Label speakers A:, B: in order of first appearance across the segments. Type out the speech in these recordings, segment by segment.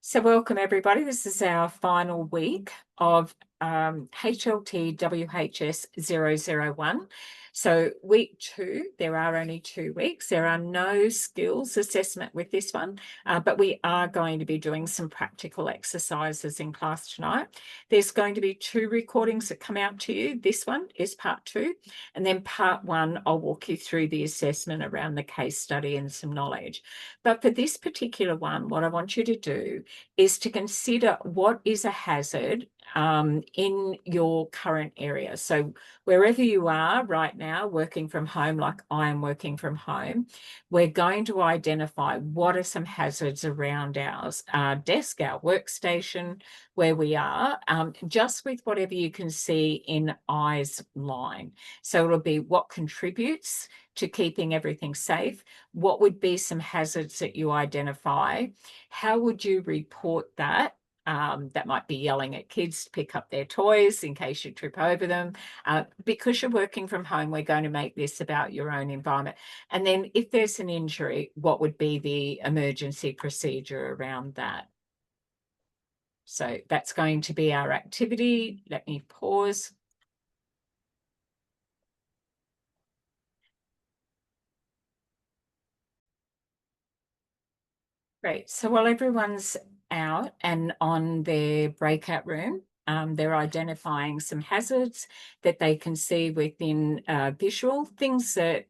A: So welcome everybody. This is our final week of HLTWHS001. So week 2, there are only 2 weeks. There are no skills assessment with this one, but we are going to be doing some practical exercises in class tonight. There's going to be 2 recordings that come out to you. This one is part 2, and then part 1, I'll walk you through the assessment around the case study and some knowledge. But for this particular one, what I want you to do is to consider what is a hazard in your current area. So wherever you are right now, working from home, like I am working from home, we're going to identify what are some hazards around our desk, our workstation, where we are, just with whatever you can see in eyes line. So it'll be what contributes to keeping everything safe, what would be some hazards that you identify, how would you report that? That might be yelling at kids to pick up their toys in case you trip over them. Because you're working from home, we're going to make this about your own environment. And then if there's an injury, what would be the emergency procedure around that? So that's going to be our activity. Let me pause. Great. So while everyone's out and on their breakout room, they're identifying some hazards that they can see within visual things that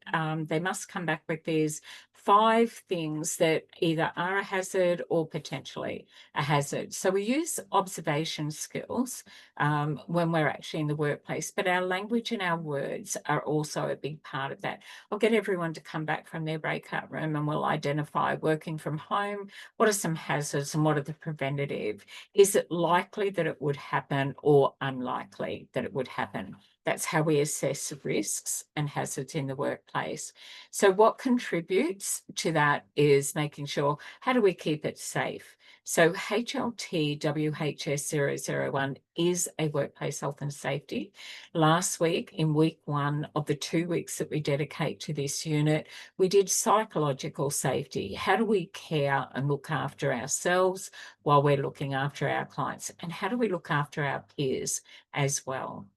A: they must come back with. There's 5 things that either are a hazard or potentially a hazard. So we use observation skills when we're actually in the workplace, but our language and our words are also a big part of that. I'll get everyone to come back from their breakout room and we'll identify working from home, what are some hazards and what are the preventative? Is it likely that it would happen or unlikely that it would happen? That's how we assess risks and hazards in the workplace. So what contributes to that is making sure, how do we keep it safe? So HLTWHS001 is a workplace health and safety. Last week, in week 1 of the 2 weeks that we dedicate to this unit, we did psychological safety. How do we care and look after ourselves while we're looking after our clients? And how do we look after our peers as well?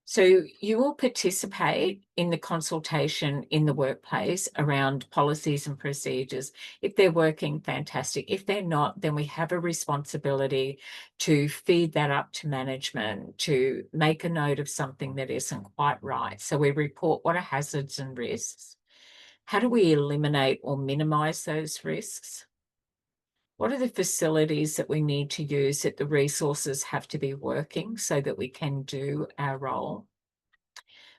A: So you will participate in the consultation in the workplace around policies and procedures. If they're working, fantastic. If they're not, then we have a responsibility to feed that up to management, to make a note of something that isn't quite right. So we report what are hazards and risks. How do we eliminate or minimize those risks? What are the facilities that we need to use, that the resources have to be working so that we can do our role?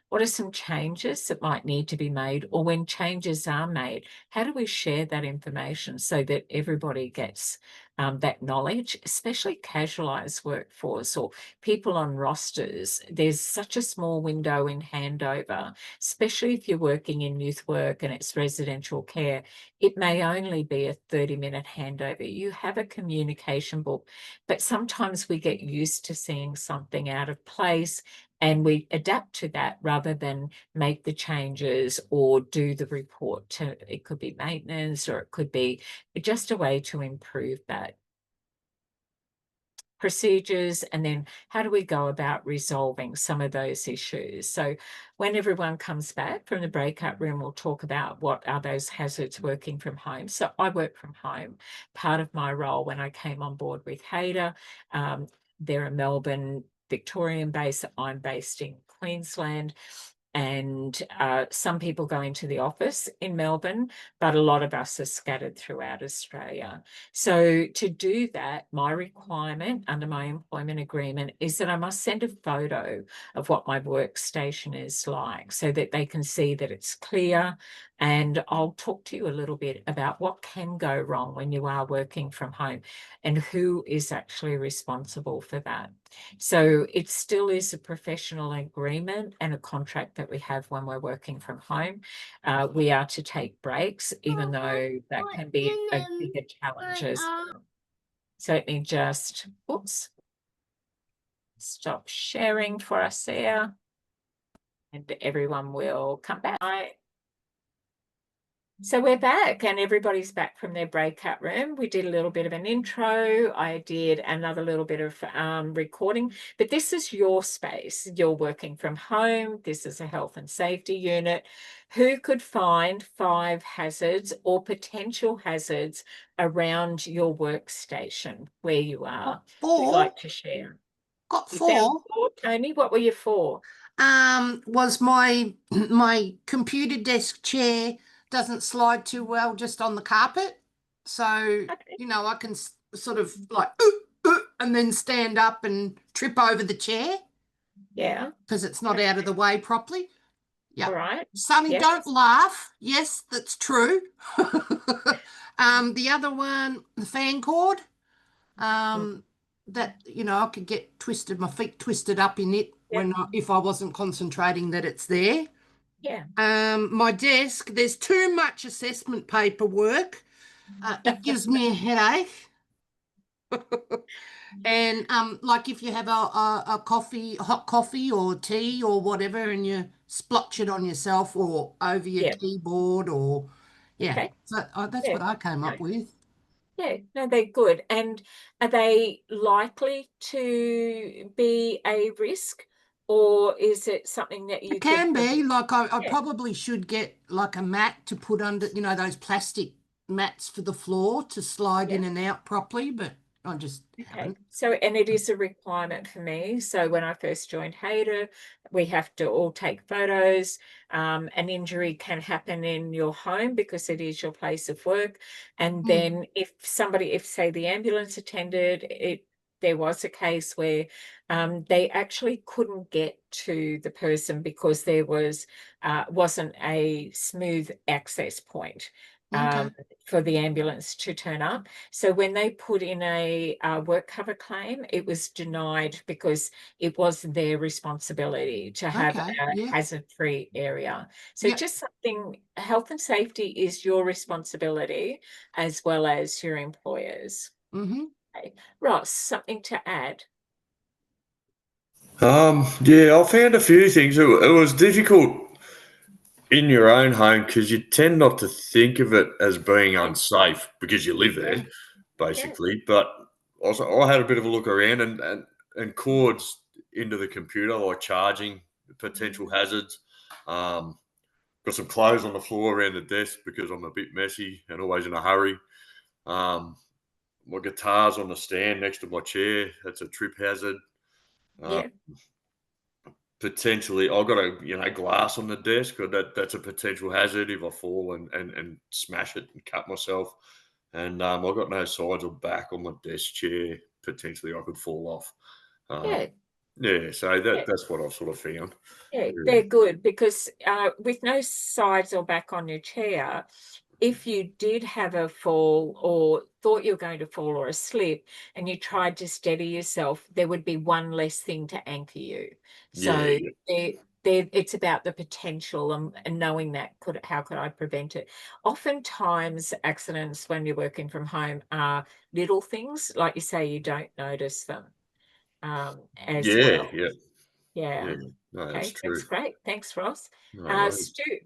A: What are some changes that might need to be made? Or when changes are made, how do we share that information so that everybody gets that knowledge, especially casualised workforce or people on rosters? There's such a small window in handover, especially if you're working in youth work and it's residential care. It may only be a 30-minute handover. You have a communication book, but sometimes we get used to seeing something out of place and we adapt to that rather than make the changes or do the report to, it could be maintenance or it could be just a way to improve that. Procedures, and then how do we go about resolving some of those issues? So when everyone comes back from the breakout room, we'll talk about what are those hazards working from home. So I work from home. Part of my role when I came on board with HADA, they're a Melbourne Victorian base. I'm based in Queensland. And some people go into the office in Melbourne, but a lot of us are scattered throughout Australia. So to do that, my requirement under my employment agreement is that I must send a photo of what my workstation is like so that they can see that it's clear. And I'll talk to you a little bit about what can go wrong when you are working from home and who is actually responsible for that. So it still is a professional agreement and a contract that we have when we're working from home. We are to take breaks, even though that can be a bigger challenge as well. So let me just, oops, stop sharing for us there. And everyone will come back. So we're back and everybody's back from their breakout room. We did a little bit of an intro. I did another little bit of recording, but this is your space. You're working from home. This is a health and safety unit. Who could find 5 hazards or potential hazards around your workstation where you are?
B: Got
A: Who'd
B: 4.
A: like to share?
B: Got
A: You found
B: 4.
A: 4, Tony? What were you for?
B: Was my my computer desk chair doesn't slide too well just on the carpet. So,
A: Okay.
B: I can sort of like and then stand up and trip over the chair
A: Yeah.
B: because it's not out of
A: Okay.
B: the way properly.
A: All
B: Yep.
A: right.
B: Sonny,
A: Yes.
B: don't laugh. Yes, that's true. The other one, the fan cord.
A: Mm.
B: um, that I could get my feet twisted up in it
A: Yep.
B: if I wasn't concentrating that it's there.
A: Yeah.
B: My desk, there's too much assessment paperwork. It gives me a headache. And like if you have a coffee, hot coffee or tea or whatever, and you splotch it on yourself or over your
A: Yeah.
B: keyboard or yeah.
A: Okay.
B: So that's
A: Yeah.
B: what I came
A: No.
B: up with.
A: Yeah. No, they're good. And are they likely to be a risk, or is it something that
B: It
A: you could
B: can be
A: prevent?
B: like I
A: Yeah.
B: probably should get like a mat to put under, those plastic mats for the floor to slide
A: Yeah.
B: in and out properly, but I just
A: Okay,
B: haven't.
A: so and it is a requirement for me. So when I first joined Hader, we have to all take photos. An injury can happen in your home because it is your place of work. And
B: Mm,
A: then if say the ambulance attended, there was a case where they actually couldn't get to the person because there wasn't a smooth access point
B: okay,
A: um, for the ambulance to turn up. So when they put in a work cover claim, it was denied because it was their responsibility to have
B: okay,
A: a
B: yeah,
A: hazard-free area. So
B: yeah,
A: just something, health and safety is your responsibility as well as your employers.
B: mm-hmm,
A: Okay. Ross, something to add?
C: Yeah, I found a few things. It was difficult in your own home because you tend not to think of it as being
A: Yeah,
C: unsafe because you live
A: yeah,
C: there,
A: yeah,
C: basically. But also, I had a bit of a look around and cords into the computer, like charging, potential hazards. Um, got some clothes on the floor around the desk because I'm a bit messy and always in a hurry. Um, my guitar's on the stand next to my chair. That's a trip hazard. Uh,
A: yeah,
C: Potentially, I've got a glass on the desk, or that's a potential hazard if I fall and smash it and cut myself. And I've got no sides or back on my desk chair. Potentially, I could fall off.
A: yeah,
C: Yeah, so
A: yeah.
C: that's what I've sort of found.
A: Yeah,
C: Yeah,
A: they're good because with no sides or back on your chair, if you did have a fall or thought you were going to fall or a slip and you tried to steady yourself, there would be one less thing to anchor you.
C: yeah,
A: So
C: yeah,
A: it's about the potential and knowing that how could I prevent it? Oftentimes, accidents when you're working from home are little things, like you say, you don't notice them as
C: yeah,
A: well.
C: yeah, yeah.
A: Yeah.
C: No, that's
A: Okay, that's
C: true.
A: great. Thanks, Ross.
C: No worries.
A: Stu.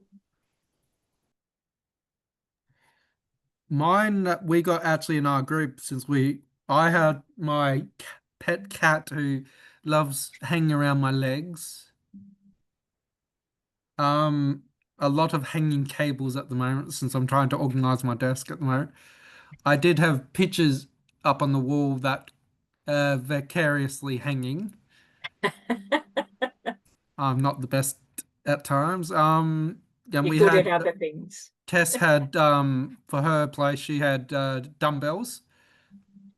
D: Mine, we got actually in our group since I had my pet cat who loves hanging around my legs. Um, a lot of hanging cables at the moment since I'm trying to organize my desk at the moment. I did have pictures up on the wall that vicariously hanging. I'm not the best at times. And
A: You're
D: we
A: good at
D: had
A: other things.
D: Tess had for her place she had dumbbells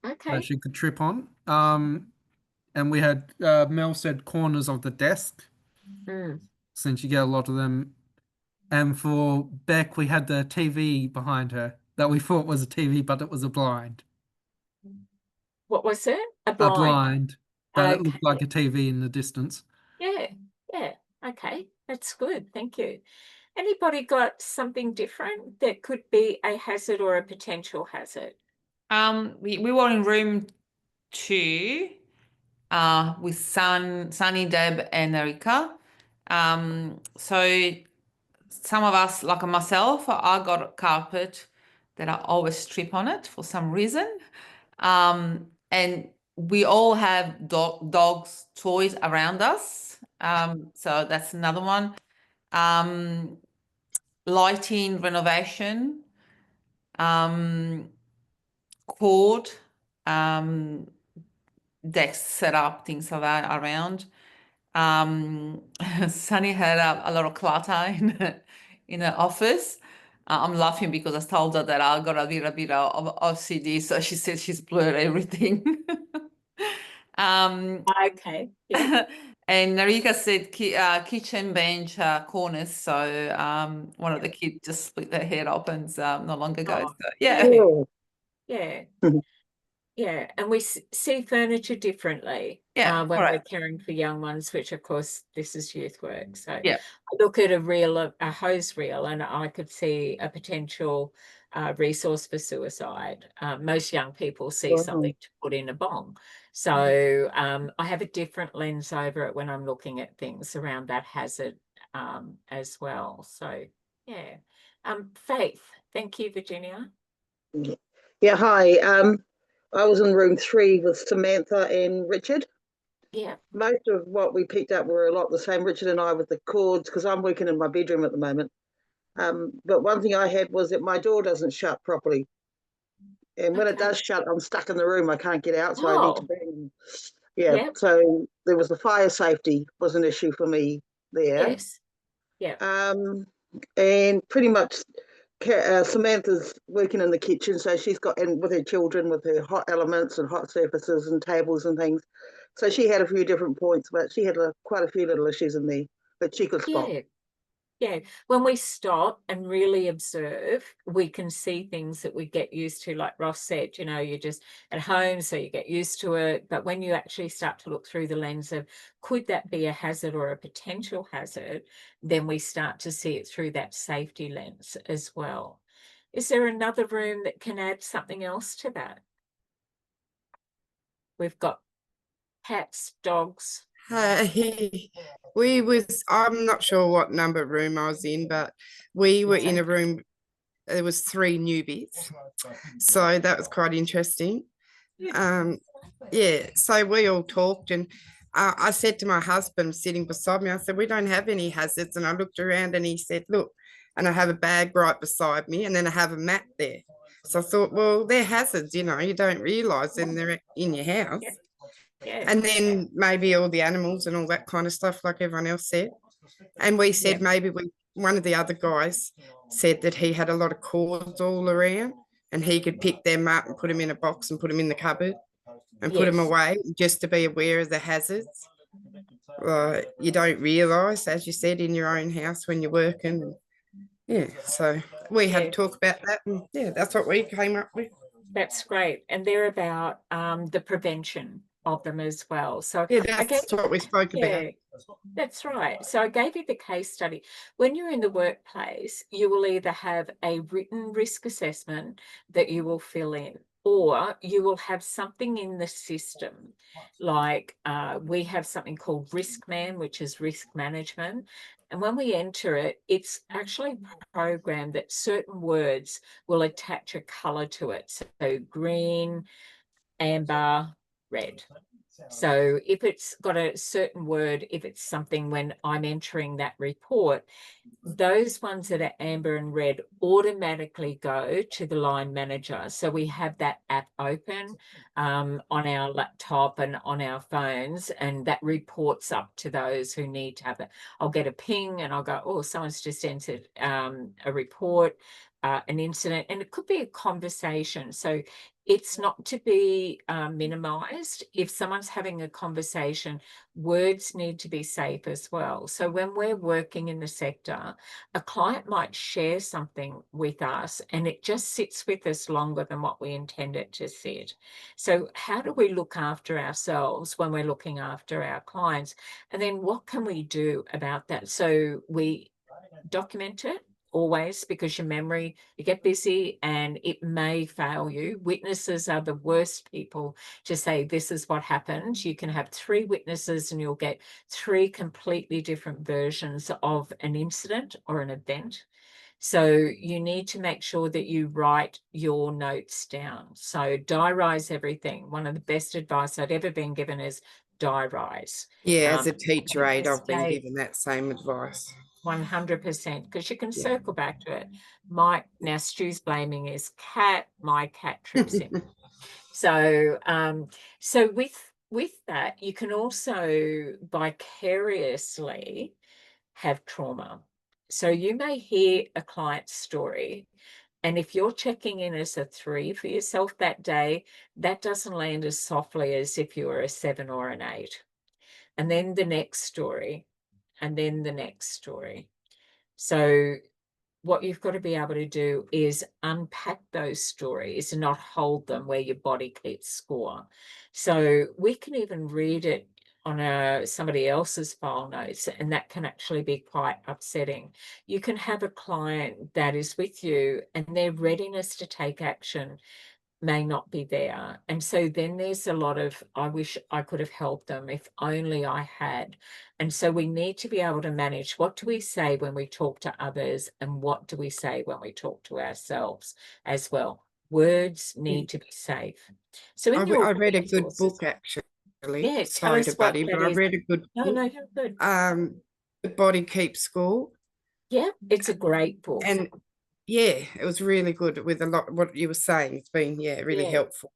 D: that
A: Okay.
D: she could trip on. And we had Mel said corners of the desk
A: Mm.
D: since you get a lot of them. And for Beck, we had the TV behind her that we thought was a TV, but it was a blind.
A: What was it? A
D: A
A: blind.
D: blind, but it looked like
A: Okay.
D: a TV in the distance.
A: Yeah. Yeah. Okay. That's good. Thank you. Anybody got something different that could be a hazard or a potential hazard?
E: We were in room 2 with Sunny, Deb, and Erika. So some of us, like myself, I got a carpet that I always trip on it for some reason. And we all have dogs' toys around us. So that's another one. Lighting, renovation, cord, desk set up, things like that around. Sunny had a lot of clutter in the office. I'm laughing because I told her that I got a little bit of OCD, so she said she's blurred everything.
A: Okay. Yeah.
E: And Narika said kitchen bench corners. So one of the kids just split their head open not long ago.
A: Oh,
E: So, yeah.
F: Oh,
A: Yeah. Yeah, and we see furniture differently
E: Yeah,
A: when we're
E: correct.
A: caring for young ones, which of course this is youth work. So
E: Yeah.
A: I look at a hose reel, and I could see a potential resource for suicide. Most young people see
F: wow.
A: something to put in a bong. So I have a different lens over it when I'm looking at things around that hazard as well. So yeah. Faith, thank you, Virginia.
F: Yeah, hi. I was in room 3 with Samantha and Richard.
A: Yeah.
F: Most of what we picked up were a lot the same, Richard and I, with the cords, because I'm working in my bedroom at the moment. But one thing I had was that my door doesn't shut properly. And when it
A: Okay.
F: does shut, I'm stuck in the room. I can't get out, so I need to
A: Oh,
F: bring. Yeah,
A: yeah.
F: so there was the fire safety was an issue for me there.
A: Yes. Yeah.
F: And pretty much Samantha's working in the kitchen, so she's got, and with her children, with her hot elements and hot surfaces and tables and things. So she had a few different points, but she had quite a few little issues in there that she could spot.
A: Yeah. Yeah. When we stop and really observe, we can see things that we get used to. Like Ross said, you're just at home, so you get used to it. But when you actually start to look through the lens of, could that be a hazard or a potential hazard, then we start to see it through that safety lens as well. Is there another room that can add something else to that? We've got cats, dogs.
G: I'm not sure what number room I was in, but we were in a room, there was 3 newbies. So that was quite interesting. Yeah, so we all talked, and I said to my husband sitting beside me, I said, we don't have any hazards. And I looked around and he said, look, and I have a bag right beside me, and then I have a mat there. So I thought, well, they're hazards, you don't realise, and they're in your house.
A: Yeah.
G: And then maybe all the animals and all that kind of stuff, like everyone else said. And we said maybe one of the other guys said that he had a lot of cords all around, and he could pick them up and put them in a box and put them in the cupboard and put them away, just to be aware of the hazards. You don't realise, as you said, in your own house when you're working. Yeah, so we had to talk about that, and yeah, that's what we came up with.
A: That's great. And they're about the prevention of them as well. So
G: yeah, that's what we spoke about.
A: That's right. So I gave you the case study. When you're in the workplace, you will either have a written risk assessment that you will fill in, or you will have something in the system. Like we have something called Riskman, which is risk management. And when we enter it, it's actually programmed that certain words will attach a color to it. So green, amber, red. So if it's got a certain word, if it's something, when I'm entering that report, those ones that are amber and red automatically go to the line manager. So we have that app open on our laptop and on our phones, and that reports up to those who need to have it. I'll get a ping and I'll go, oh, someone's just entered a report, an incident, and it could be a conversation. So it's not to be minimized. If someone's having a conversation, words need to be safe as well. So when we're working in the sector, a client might share something with us and it just sits with us longer than what we intend it to sit. So how do we look after ourselves when we're looking after our clients? And then what can we do about that? So we document it. always, because your memory, you get busy and it may fail you. Witnesses are the worst people to say, this is what happened. You can have 3 witnesses and you'll get 3 completely different versions of an incident or an event. So you need to make sure that you write your notes down. So diarise everything. One of the best advice I'd ever been given is diarise.
G: Yeah, as a teacher aide, I've been
A: Stay
G: given that same advice.
A: 100%, because you can
G: Yeah.
A: circle back to it. Now Stu's blaming his cat. My cat trips him. So, so with that, you can also vicariously have trauma. So you may hear a client's story, and if you're checking in as a 3 for yourself that day, that doesn't land as softly as if you were a 7 or an 8. And then the next story, and then the next story. So what you've got to be able to do is unpack those stories and not hold them where your body keeps score. So we can even read it on somebody else's file notes, and that can actually be quite upsetting. You can have a client that is with you and their readiness to take action may not be there. And so then there's a lot of, I wish I could have helped them if only I had. And so we need to be able to manage, what do we say when we talk to others and what do we say when we talk to ourselves as well. Words need to be safe. So in
G: I read a good
A: resources,
G: book actually.
A: yeah, tell
G: Sorry
A: us
G: to
A: what
G: butt in,
A: that
G: but I
A: is.
G: read a good
A: No,
G: book.
A: you're good.
G: The Body Keeps Score.
A: Yeah, it's a great book.
G: And yeah, it was really good with a lot what you were saying. It's been really
A: Yeah.
G: helpful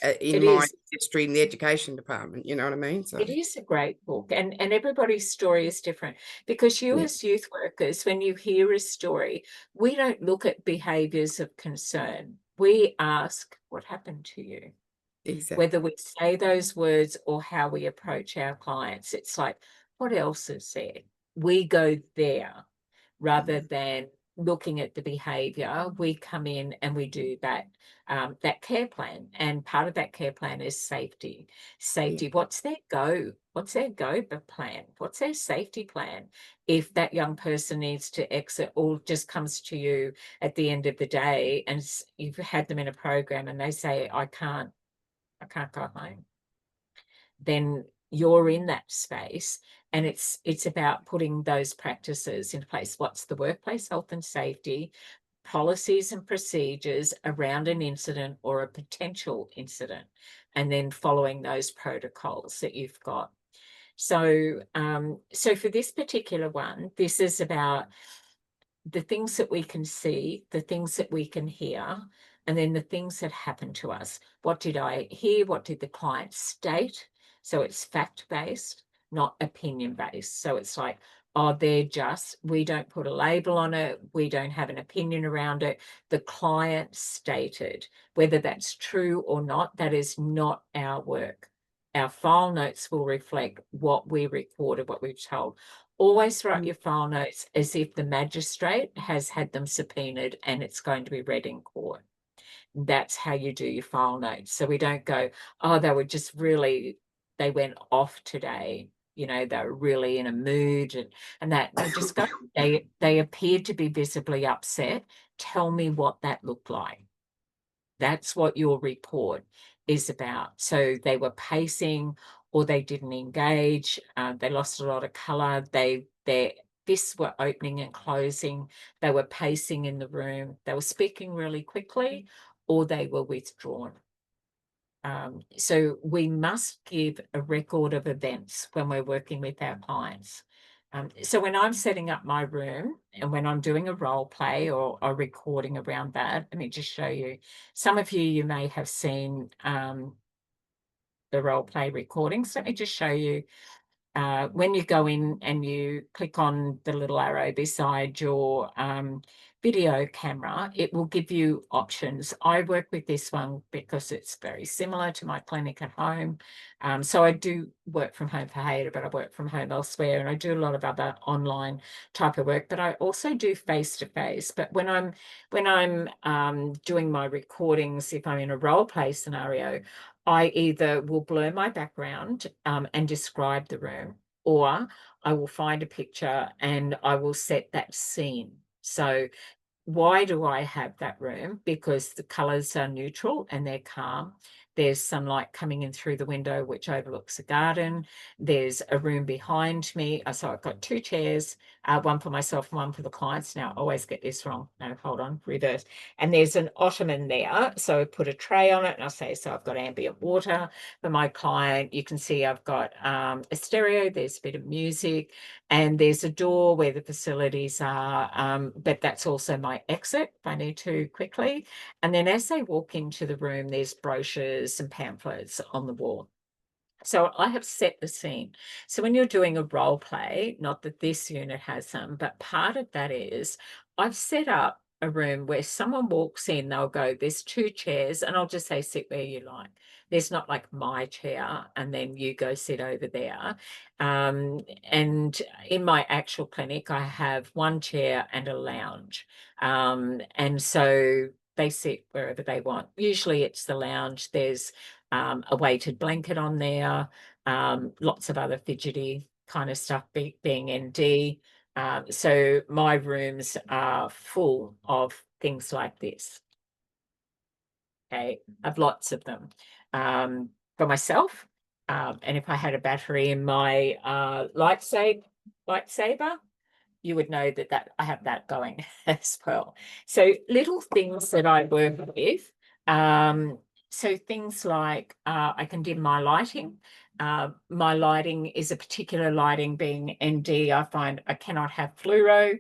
G: in
A: It
G: my
A: is.
G: industry in the education department. You know what I mean? So
A: It is a great book, and everybody's story is different, because you
G: Yeah.
A: as youth workers, when you hear a story, we don't look at behaviours of concern. We ask, what happened to you?
G: exactly.
A: Whether we say those words or how we approach our clients, it's like, what else is there? We go there rather than looking at the behavior. We come in and we do that care plan, and part of that care plan is safety. What's their go plan? What's their safety plan if that young person needs to exit or just comes to you at the end of the day and you've had them in a program and they say, I can't go home? Then you're in that space, and it's about putting those practices into place. What's the workplace health and safety policies and procedures around an incident or a potential incident, and then following those protocols that you've got. So so for this particular one, this is about the things that we can see, the things that we can hear, and then the things that happen to us. What did I hear? What did the client state? So it's fact-based, not opinion-based. So it's like, oh, we don't put a label on it. We don't have an opinion around it. The client stated, whether that's true or not, that is not our work. Our file notes will reflect what we recorded, what we've told. Always write your file notes as if the magistrate has had them subpoenaed and it's going to be read in court. That's how you do your file notes. So we don't go, oh, they went off today. You know, they were really in a mood and that. No, just go, they appeared to be visibly upset. Tell me what that looked like. That's what your report is about. So they were pacing, or they didn't engage. They lost a lot of colour. Their fists were opening and closing. They were pacing in the room. They were speaking really quickly, or they were withdrawn. So we must give a record of events when we're working with our clients. So when I'm setting up my room and when I'm doing a role play or a recording around that, let me just show you. Some of you may have seen the role play recordings. Let me just show you. When you go in and you click on the little arrow beside your video camera, it will give you options. I work with this one because it's very similar to my clinic at home. So I do work from home for Haida, but I work from home elsewhere, and I do a lot of other online type of work, but I also do face-to-face. But when I'm doing my recordings, if I'm in a role play scenario, I either will blur my background and describe the room, or I will find a picture and I will set that scene. So why do I have that room? Because the colours are neutral and they're calm. There's sunlight coming in through the window, which overlooks the garden. There's a room behind me. So I've got 2 chairs, one for myself and one for the clients. Now, I always get this wrong. No, hold on, reverse. And there's an ottoman there. So I put a tray on it and I say, so I've got ambient water for my client. You can see I've got a stereo. There's a bit of music. And there's a door where the facilities are, but that's also my exit if I need to quickly. And then as they walk into the room, there's brochures and pamphlets on the wall. So I have set the scene. So when you're doing a role play, not that this unit has them, but part of that is I've set up a room where someone walks in, they'll go, there's 2 chairs, and I'll just say, sit where you like. There's not like my chair and then you go sit over there. And in my actual clinic, I have 1 chair and a lounge. And so they sit wherever they want. Usually it's the lounge. There's a weighted blanket on there, lots of other fidgety kind of stuff being ND. So my rooms are full of things like this. Okay, I've lots of them for myself. And if I had a battery in my lightsaber, you would know that I have that going as well. So little things that I work with. So things like I can dim my lighting. My lighting is a particular lighting being ND. I find I cannot have fluoro.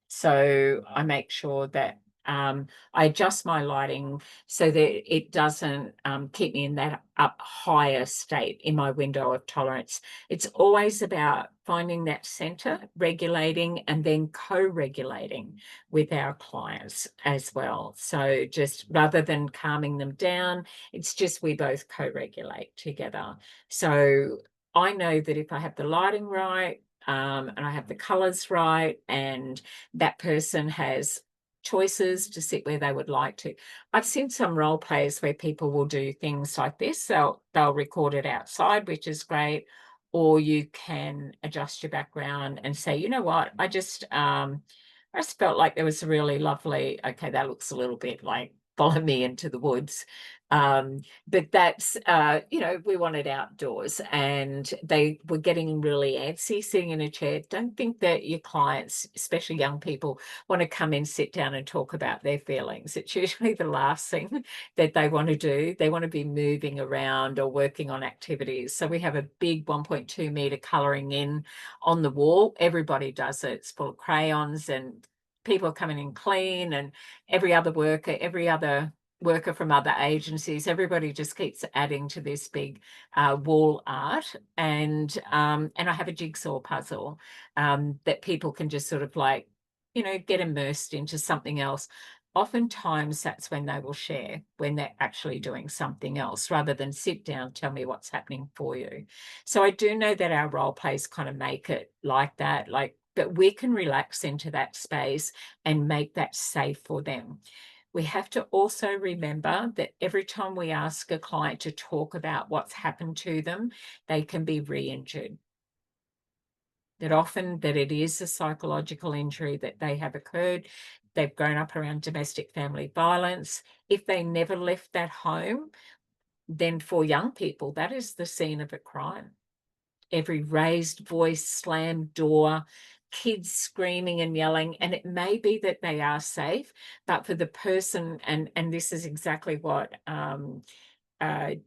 A: So I make sure that I adjust my lighting so that it doesn't keep me in that up higher state in my window of tolerance. It's always about finding that center, regulating, and then co-regulating with our clients as well. So just rather than calming them down, it's just we both co-regulate together. So I know that if I have the lighting right, and I have the colors right, and that person has choices to sit where they would like to. I've seen some role plays where people will do things like this. They'll record it outside, which is great, or you can adjust your background and say, you know what, I just felt like there was a really lovely, okay, that looks a little bit like follow me into the woods. But that's, we wanted outdoors and they were getting really antsy sitting in a chair. Don't think that your clients, especially young people, want to come in, sit down and talk about their feelings. It's usually the last thing that they want to do. They want to be moving around or working on activities. So we have a big 1.2 meter colouring in on the wall. Everybody does it. It's full of crayons and people are coming in clean, and every other worker from other agencies, everybody just keeps adding to this big wall art. And I have a jigsaw puzzle that people can just sort of like, get immersed into something else. Oftentimes that's when they will share, when they're actually doing something else, rather than sit down, tell me what's happening for you. So I do know that our role plays kind of make it like that, but we can relax into that space and make that safe for them. We have to also remember that every time we ask a client to talk about what's happened to them, they can be re-injured. That often that it is a psychological injury that they have occurred. They've grown up around domestic family violence. If they never left that home, then for young people, that is the scene of a crime. Every raised voice, slammed door, kids screaming and yelling, and it may be that they are safe, but for the person, and this is exactly what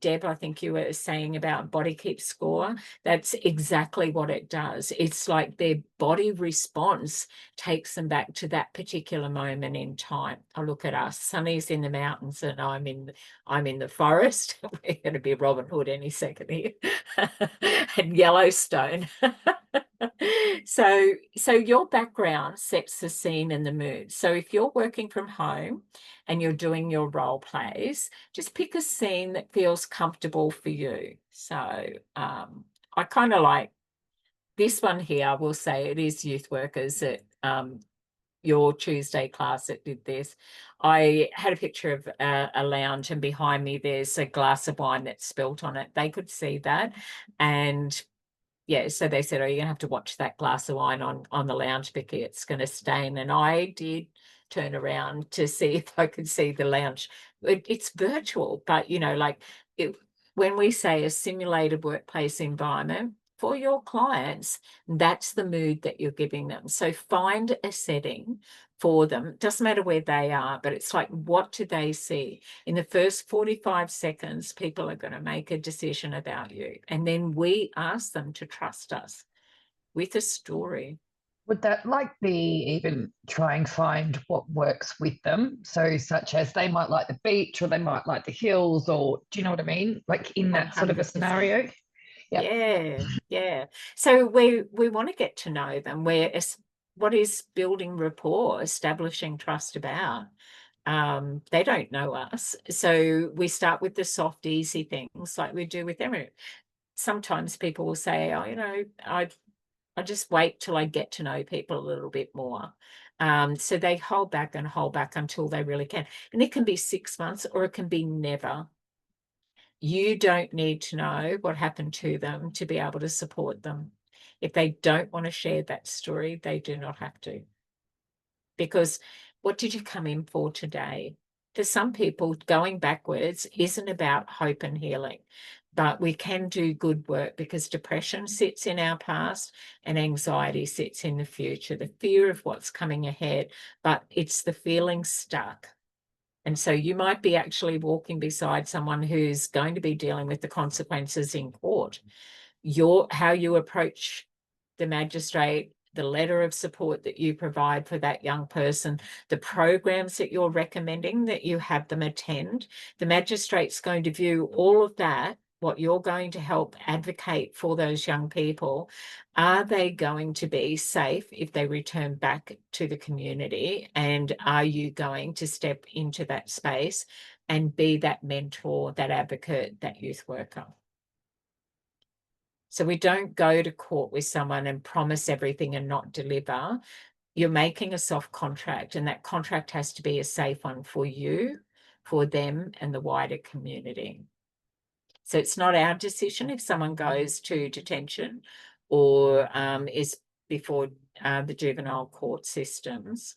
A: Deb, I think you were saying about body keeps score. That's exactly what it does. It's like their body response takes them back to that particular moment in time. I look at us. Sunny's in the mountains and I'm in the forest. We're going to be Robin Hood any second here. And Yellowstone. So your background sets the scene and the mood. So if you're working from home and you're doing your role plays, just pick a scene that feels comfortable for you. So I kind of like this one here. I will say it is youth workers at your Tuesday class that did this. I had a picture of a lounge, and behind me there's a glass of wine that's spilt on it. They could see that, and yeah, so they said, oh, you're gonna have to watch that glass of wine on the lounge because it's gonna stain. And I did turn around to see if I could see the lounge. It's virtual, but you know, like when we say a simulated workplace environment for your clients, that's the mood that you're giving them. So find a setting for them. Doesn't matter where they are, but it's like, what do they see? In the first 45 seconds, people are going to make a decision about you. And then we ask them to trust us with a story.
H: Would that be even try and find what works with them? So such as they might like the beach or they might like the hills, or do you know what I mean? Like in that sort of a
A: 100%.
H: scenario. Yep.
A: Yeah. So we want to get to know them. What is building rapport, establishing trust about? They don't know us. So we start with the soft, easy things like we do with them. Sometimes people will say, oh, you know, I just wait till I get to know people a little bit more. So they hold back until they really can. And it can be 6 months or it can be never. You don't need to know what happened to them to be able to support them. If they don't want to share that story, they do not have to. Because what did you come in for today? For some people, going backwards isn't about hope and healing, but we can do good work because depression sits in our past and anxiety sits in the future, the fear of what's coming ahead, but it's the feeling stuck. And so you might be actually walking beside someone who's going to be dealing with the consequences in court. How you approach the magistrate, the letter of support that you provide for that young person, the programs that you're recommending that you have them attend, the magistrate's going to view all of that, what you're going to help advocate for those young people. Are they going to be safe if they return back to the community? And are you going to step into that space and be that mentor, that advocate, that youth worker? So we don't go to court with someone and promise everything and not deliver. You're making a soft contract, and that contract has to be a safe one for you, for them, and the wider community. So it's not our decision if someone goes to detention or is before the juvenile court systems.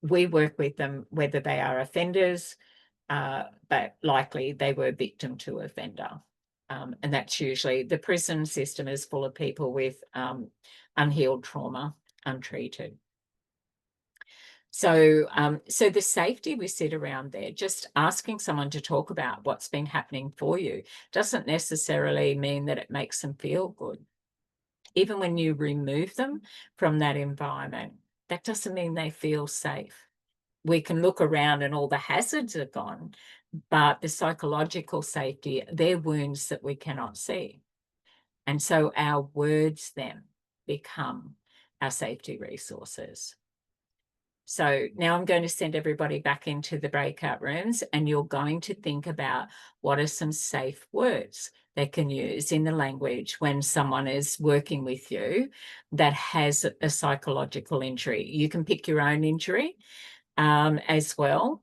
A: We work with them whether they are offenders, but likely they were victim to offender. And that's usually, the prison system is full of people with unhealed trauma, untreated. So the safety we sit around there, just asking someone to talk about what's been happening for you doesn't necessarily mean that it makes them feel good. Even when you remove them from that environment, that doesn't mean they feel safe. We can look around and all the hazards are gone, but the psychological safety, they're wounds that we cannot see. And so our words then become our safety resources. So now I'm going to send everybody back into the breakout rooms, and you're going to think about what are some safe words they can use in the language when someone is working with you that has a psychological injury. You can pick your own injury as well.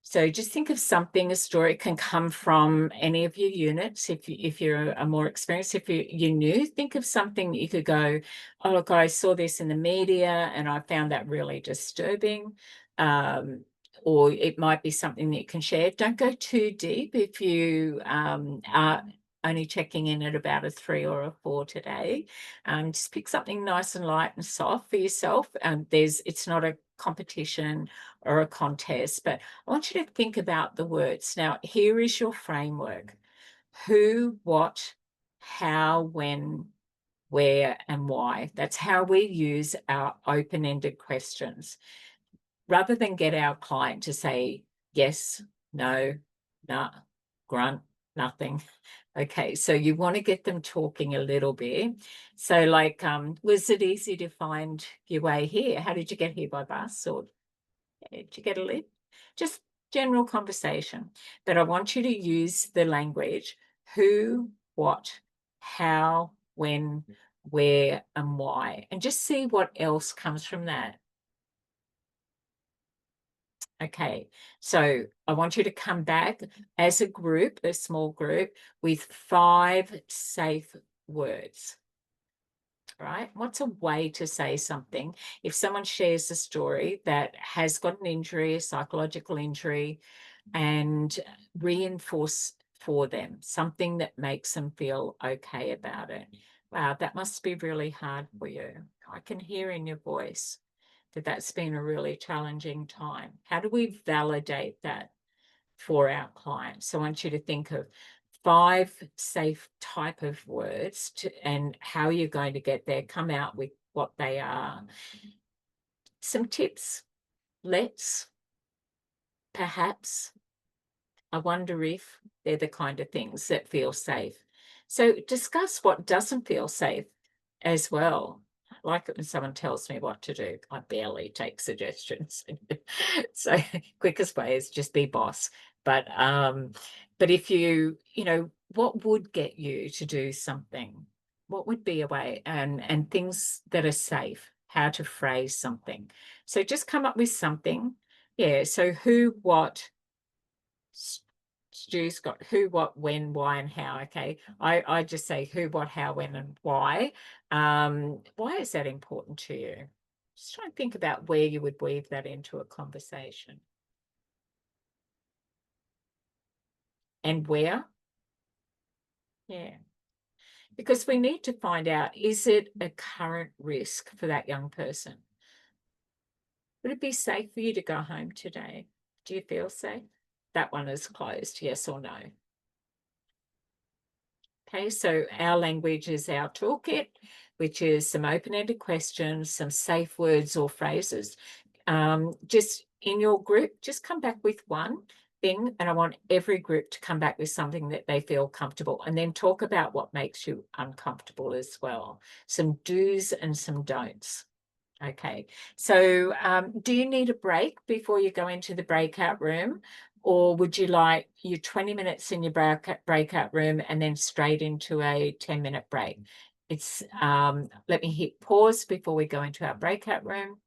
A: So just think of something, a story. It can come from any of your units. If you're a more experienced, if you're new, think of something that you could go, oh, look, I saw this in the media and I found that really disturbing. Or it might be something that you can share. Don't go too deep if you are only checking in at about a 3 or a 4 today. Just pick something nice and light and soft for yourself. It's not a competition or a contest, but I want you to think about the words. Now, here is your framework: who, what, how, when, where, and why. That's how we use our open-ended questions. Rather than get our client to say yes, no, nah, grunt, nothing. Okay, so you want to get them talking a little bit. So like, was it easy to find your way here? How did you get here, by bus, or did you get a lift? Just general conversation. But I want you to use the language: who, what, how, when, where, and why. And just see what else comes from that. Okay, so I want you to come back as a group, a small group, with 5 safe words? Right? What's a way to say something? If someone shares a story that has got an injury, a psychological injury, and reinforce for them something that makes them feel okay about it. Wow, that must be really hard for you. I can hear in your voice that that's been a really challenging time. How do we validate that for our clients? So I want you to think of 5 safe type of words and how you're going to get there. Come out with what they are. Some tips. Let's, perhaps, I wonder if they're the kind of things that feel safe. So discuss what doesn't feel safe as well. Like it when someone tells me what to do, I barely take suggestions. So quickest way is just be boss. But if you know, what would get you to do something? What would be a way, and things that are safe, how to phrase something. So just come up with something. Yeah. So who, what, Stu's got who, what, when, why, and how. Okay. I just say who, what, how, when, and why. Why is that important to you? Just try and think about where you would weave that into a conversation. And where? Yeah. Because we need to find out, is it a current risk for that young person? Would it be safe for you to go home today? Do you feel safe? That one is closed, yes or no? Okay, so our language is our toolkit, which is some open-ended questions, some safe words or phrases. Just in your group, just come back with one thing, and I want every group to come back with something that they feel comfortable, and then talk about what makes you uncomfortable as well. Some do's and some don'ts. Okay, so do you need a break before you go into the breakout room? Or would you like your 20 minutes in your breakout room and then straight into a 10-minute break? It's let me hit pause before we go into our breakout room.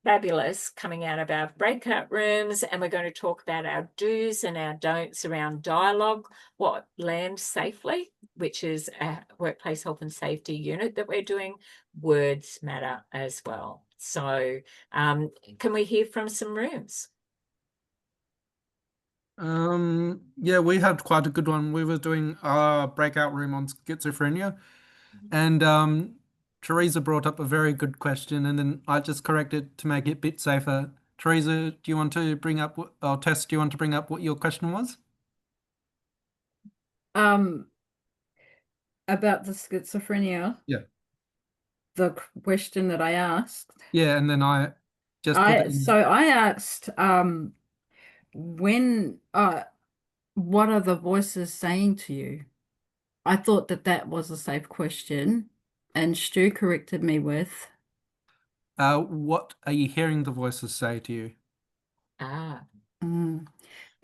A: Fabulous. Coming out of our breakout rooms, and we're going to talk about our do's and our don'ts around dialogue, what lands safely, which is a workplace health and safety unit that we're doing. Words matter as well. So can we hear from some rooms?
D: Yeah, we had quite a good one. We were doing a breakout room on schizophrenia, and Teresa brought up a very good question, and then I just corrected to make it a bit safer. Teresa, do you want to bring up, or Tess, do you want to bring up what your question was?
I: About the schizophrenia.
D: Yeah.
I: The question that I asked.
D: Yeah, and then I just put it in.
I: So I asked, when what are the voices saying to you? I thought that that was a safe question, and Stu corrected me with,
D: what are you hearing the voices say to you?
A: And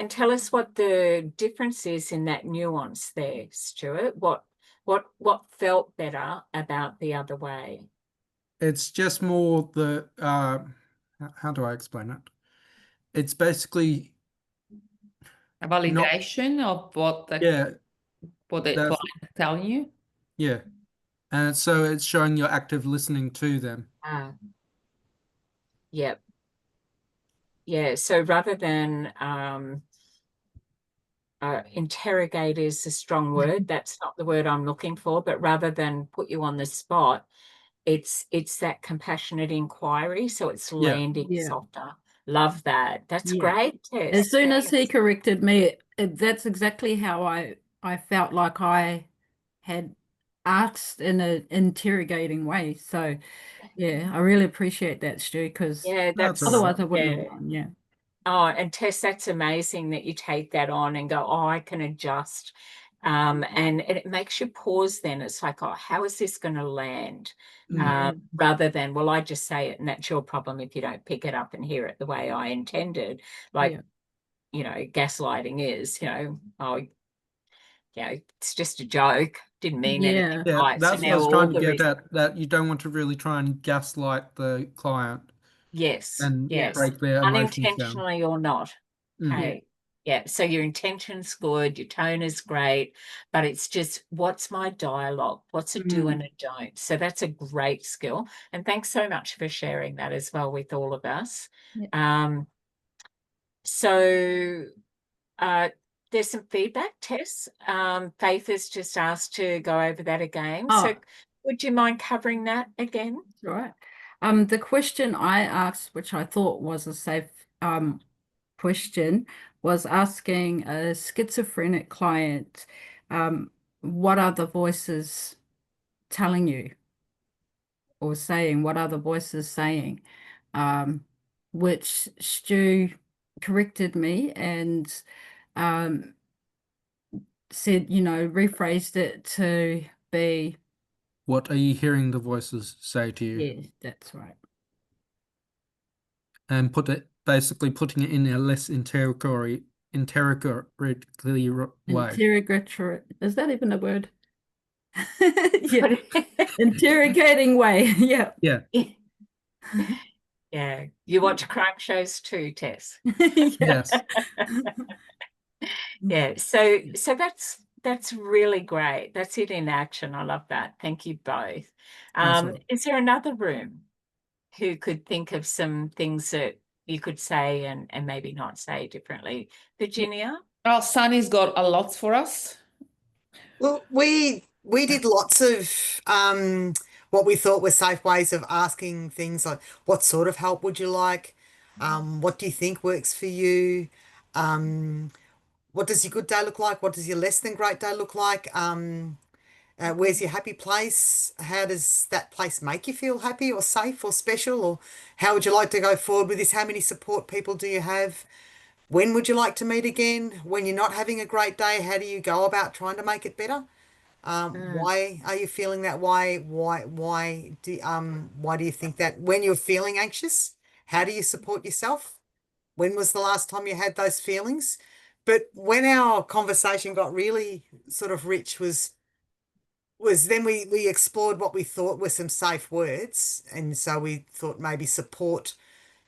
A: tell us what the difference is in that nuance there, Stuart. What felt better about the other way?
D: It's just more the how do I explain it? It's basically
E: A validation of what the client is telling you.
D: Yeah. And so it's showing you're active listening to them.
A: Yep. Yeah. So rather than interrogate is a strong word. That's not the word I'm looking for, but rather than put you on the spot, it's that compassionate inquiry. So it's landing softer. Love that. That's great, Tess.
I: As soon as he corrected me, that's exactly how I felt like I had asked in an interrogating way. So yeah, I really appreciate that, Stu, because otherwise I wouldn't have known. Yeah.
A: Oh, and Tess, that's amazing that you take that on and go, oh, I can adjust. And it makes you pause then. It's like, oh, how is this going to land? Rather than, well, I just say it and that's your problem if you don't pick it up and hear it the way I intended. Like, you know, gaslighting is, you know, oh, you know, it's just a joke. Didn't mean anything.
D: Yeah,
A: right.
D: that's
A: So
D: what I was
A: now
D: trying to get at, that you don't want to really try and gaslight the client.
A: Yes.
D: And
A: yes.
D: break their emotions down.
A: Unintentionally or not. Okay. Yeah, so your intention's good, your tone is great, but it's just, what's my dialogue? What's a do and a don't? So that's a great skill. And thanks so much for sharing that as well with all of us.
I: Yeah.
A: So there's some feedback, Tess. Faith has just asked to go over that again. So
I: Oh.
A: would you mind covering that again?
I: Right. The question I asked, which I thought was a safe question, was asking a schizophrenic client, what are the voices telling you or saying? What are the voices saying? Which Stu corrected me and said, rephrased it to be,
D: What are you hearing the voices say to you?
I: yeah, that's right.
D: And basically putting it in a less interrogatory way.
I: Interrogatory, is that even a word? Yeah. Interrogating way. Yeah.
D: Yeah.
A: Yeah. You watch crime shows too, Tess.
D: Yes.
A: Yeah. So that's really great. That's it in action. I love that. Thank you both. Is there another room who could think of some things that you could say and maybe not say differently? Virginia?
E: Oh, Sunny's got a lot for us.
J: Well, we did lots of what we thought were safe ways of asking things like, what sort of help would you like? What do you think works for you? What does your good day look like? What does your less than great day look like? Where's your happy place? How does that place make you feel happy or safe or special? Or how would you like to go forward with this? How many support people do you have? When would you like to meet again? When you're not having a great day, how do you go about trying to make it better? Why are you feeling that way? Why do you think that? When you're feeling anxious, how do you support yourself? When was the last time you had those feelings? But when our conversation got really sort of rich was then we explored what we thought were some safe words. And so we thought maybe support,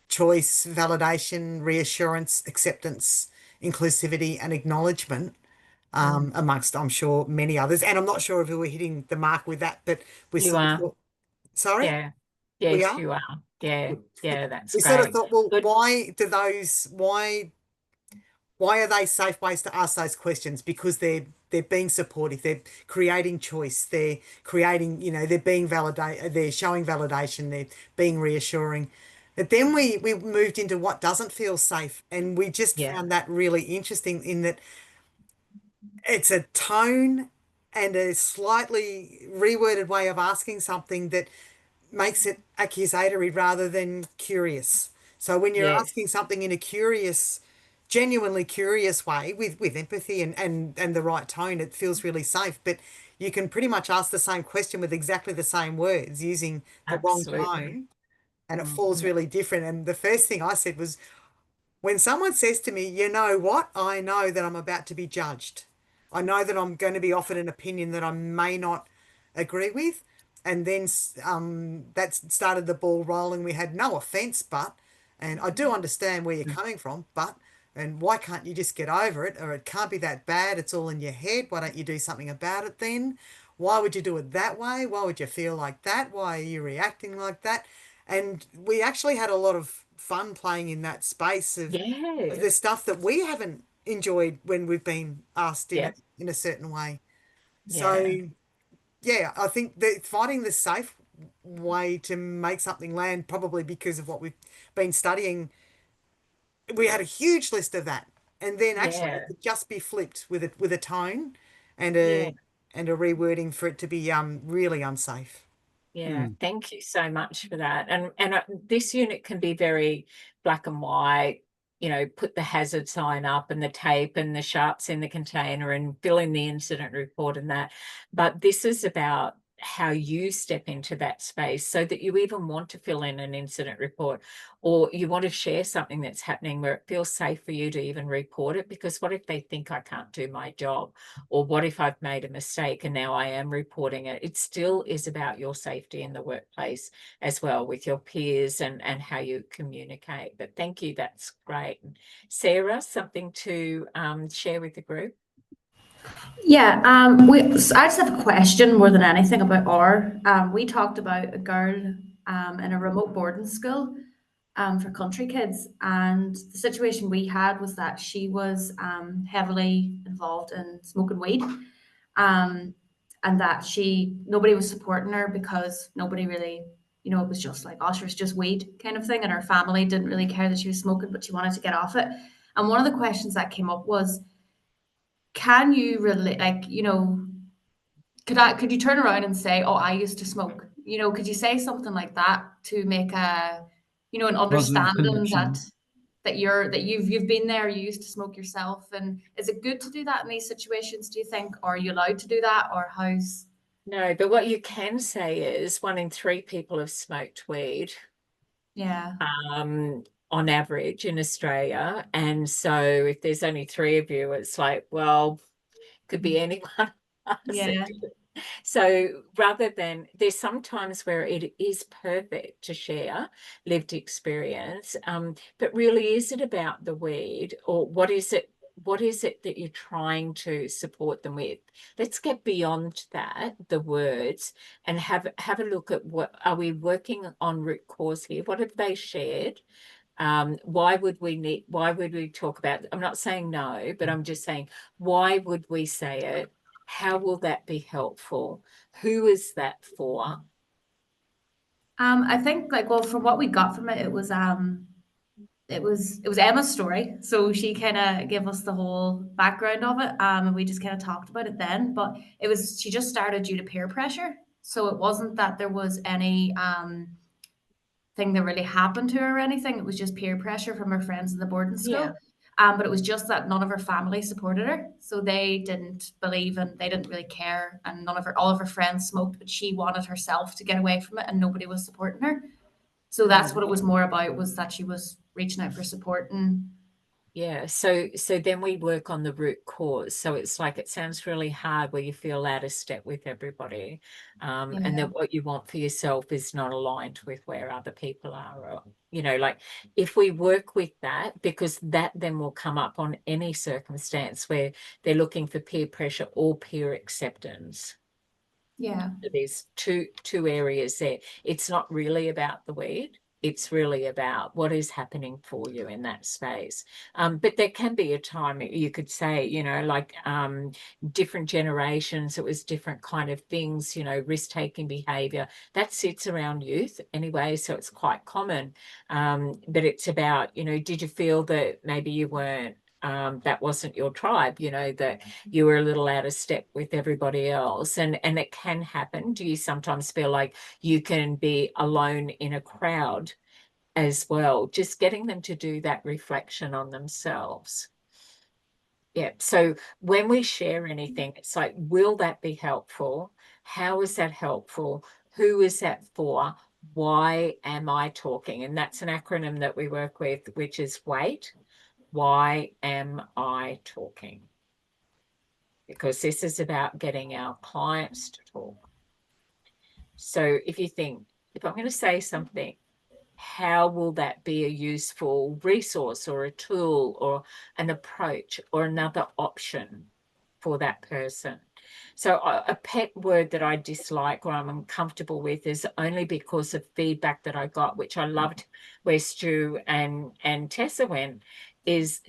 J: choice, validation, reassurance, acceptance, inclusivity, and acknowledgement, amongst, I'm sure, many others. And I'm not sure if we were hitting the mark with that, but we
A: You
J: sort of
A: are.
J: thought, sorry?
A: Yeah.
J: We
A: Yes,
J: are?
A: you are. Yeah. Yeah, that's
J: We
A: great.
J: sort of thought, well,
A: Good.
J: why are they safe ways to ask those questions? Because they're being supportive, they're creating choice, they're creating, they're being validated, they're showing validation, they're being reassuring. But then we moved into what doesn't feel safe, and we just
A: Yeah.
J: found that really interesting in that it's a tone and a slightly reworded way of asking something that makes it accusatory rather than curious. So when you're
A: Yes.
J: asking something in a curious, genuinely curious way with empathy and the right tone, it feels really safe. But you can pretty much ask the same question with exactly the same words using the wrong
A: Absolutely.
J: tone, and it falls really different. And the first thing I said was, when someone says to me, you know what, I know that I'm about to be judged. I know that I'm going to be offered an opinion that I may not agree with. And then that started the ball rolling. We had no offense, and I do understand where you're coming from, and why can't you just get over it? Or it can't be that bad. It's all in your head. Why don't you do something about it then? Why would you do it that way? Why would you feel like that? Why are you reacting like that? And we actually had a lot of fun playing in that space of the stuff that we haven't enjoyed when we've been asked in a certain way. So yeah, I think that finding the safe way to make something land, probably because of what we've been studying, we had a huge list of that. And then actually it could just be flipped with a tone and a rewording for it to be really unsafe.
A: Yeah, thank you so much for that. And this unit can be very black and white, put the hazard sign up and the tape and the sharps in the container and fill in the incident report and that. But this is about how you step into that space, so that you even want to fill in an incident report, or you want to share something that's happening where it feels safe for you to even report it. Because what if they think I can't do my job, or what if I've made a mistake and now I am reporting it? It still is about your safety in the workplace as well, with your peers and how you communicate. But thank you, that's great. Sarah, something to share with the group?
K: Yeah, I just have a question more than anything about we talked about a girl in a remote boarding school for country kids, and the situation we had was that she was heavily involved in smoking weed, and that nobody was supporting her because nobody really, you know, it was just like, oh, she was just weed kind of thing, and her family didn't really care that she was smoking, but she wanted to get off it. And one of the questions that came up was, can you relate, like, you know, could you turn around and say, oh, I used to smoke? You know, could you say something like that to make a, you know, an
D: Positive
K: understanding
D: connection.
K: that you've been there, you used to smoke yourself? And is it good to do that in these situations, do you think? Or are you allowed to do that, or how's?
A: No, but what you can say is 1 in 3 people have smoked weed.
K: Yeah.
A: On average in Australia. And so if there's only 3 of you, it's like, well, could be anyone.
K: Yeah.
A: So rather than, there's sometimes where it is perfect to share lived experience, but really, is it about the weed, or what is it that you're trying to support them with? Let's get beyond that, the words, and have a look at what are we working on root cause here? What have they shared? Why would we talk about it? I'm not saying no, but I'm just saying, why would we say it? How will that be helpful? Who is that for?
K: I think, like, well, from what we got from it, it was Emma's story. So she kind of gave us the whole background of it. And we just kind of talked about it then. But she just started due to peer pressure. So it wasn't that there was any thing that really happened to her or anything. It was just peer pressure from her friends in the boarding school.
A: Yeah.
K: But it was just that none of her family supported her. So they didn't believe, and they didn't really care. And all of her friends smoked, but she wanted herself to get away from it, and nobody was supporting her. So that's what it was more about, was that she was reaching out for support. And
A: yeah, so then we work on the root cause. So it's like, it sounds really hard where you feel out of step with everybody, and that what you want for yourself is not aligned with where other people are. Or, you know, like, if we work with that, because that then will come up on any circumstance where they're looking for peer pressure or peer acceptance.
K: yeah,
A: There's two areas there. It's not really about the weed. It's really about what is happening for you in that space. But there can be a time, you could say, you know, like different generations, it was different kind of things, you know, risk-taking behavior that sits around youth anyway. So it's quite common. But it's about, you know, did you feel that maybe you weren't, that wasn't your tribe, you know, that you were a little out of step with everybody else, and it can happen. Do you sometimes feel like you can be alone in a crowd as well? Just getting them to do that reflection on themselves. Yeah, so when we share anything, it's like, will that be helpful? How is that helpful? Who is that for? Why am I talking? And that's an acronym that we work with, which is WAIT. Why am I talking? Because this is about getting our clients to talk. So if you think, if I'm going to say something, how will that be a useful resource or a tool or an approach or another option for that person? So a pet word that I dislike or I'm uncomfortable with is only because of feedback that I got, which I loved, where Stu and Tessa went, is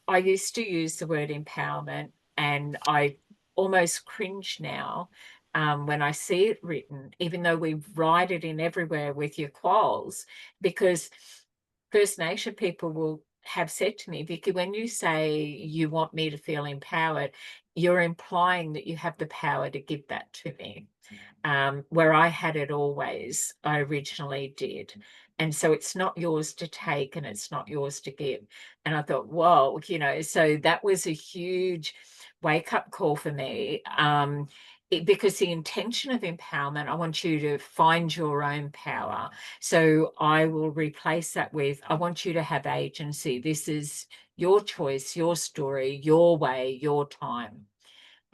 A: I used to use the word empowerment, and I almost cringe now when I see it written, even though we write it in everywhere with your quals, because First Nation people will have said to me, Vicky, when you say you want me to feel empowered, you're implying that you have the power to give that to me. Where I had it always, I originally did. And so it's not yours to take and it's not yours to give. And I thought, whoa, you know, so that was a huge wake up call for me. because the intention of empowerment, I want you to find your own power. So I will replace that with, I want you to have agency. This is your choice, your story, your way, your time.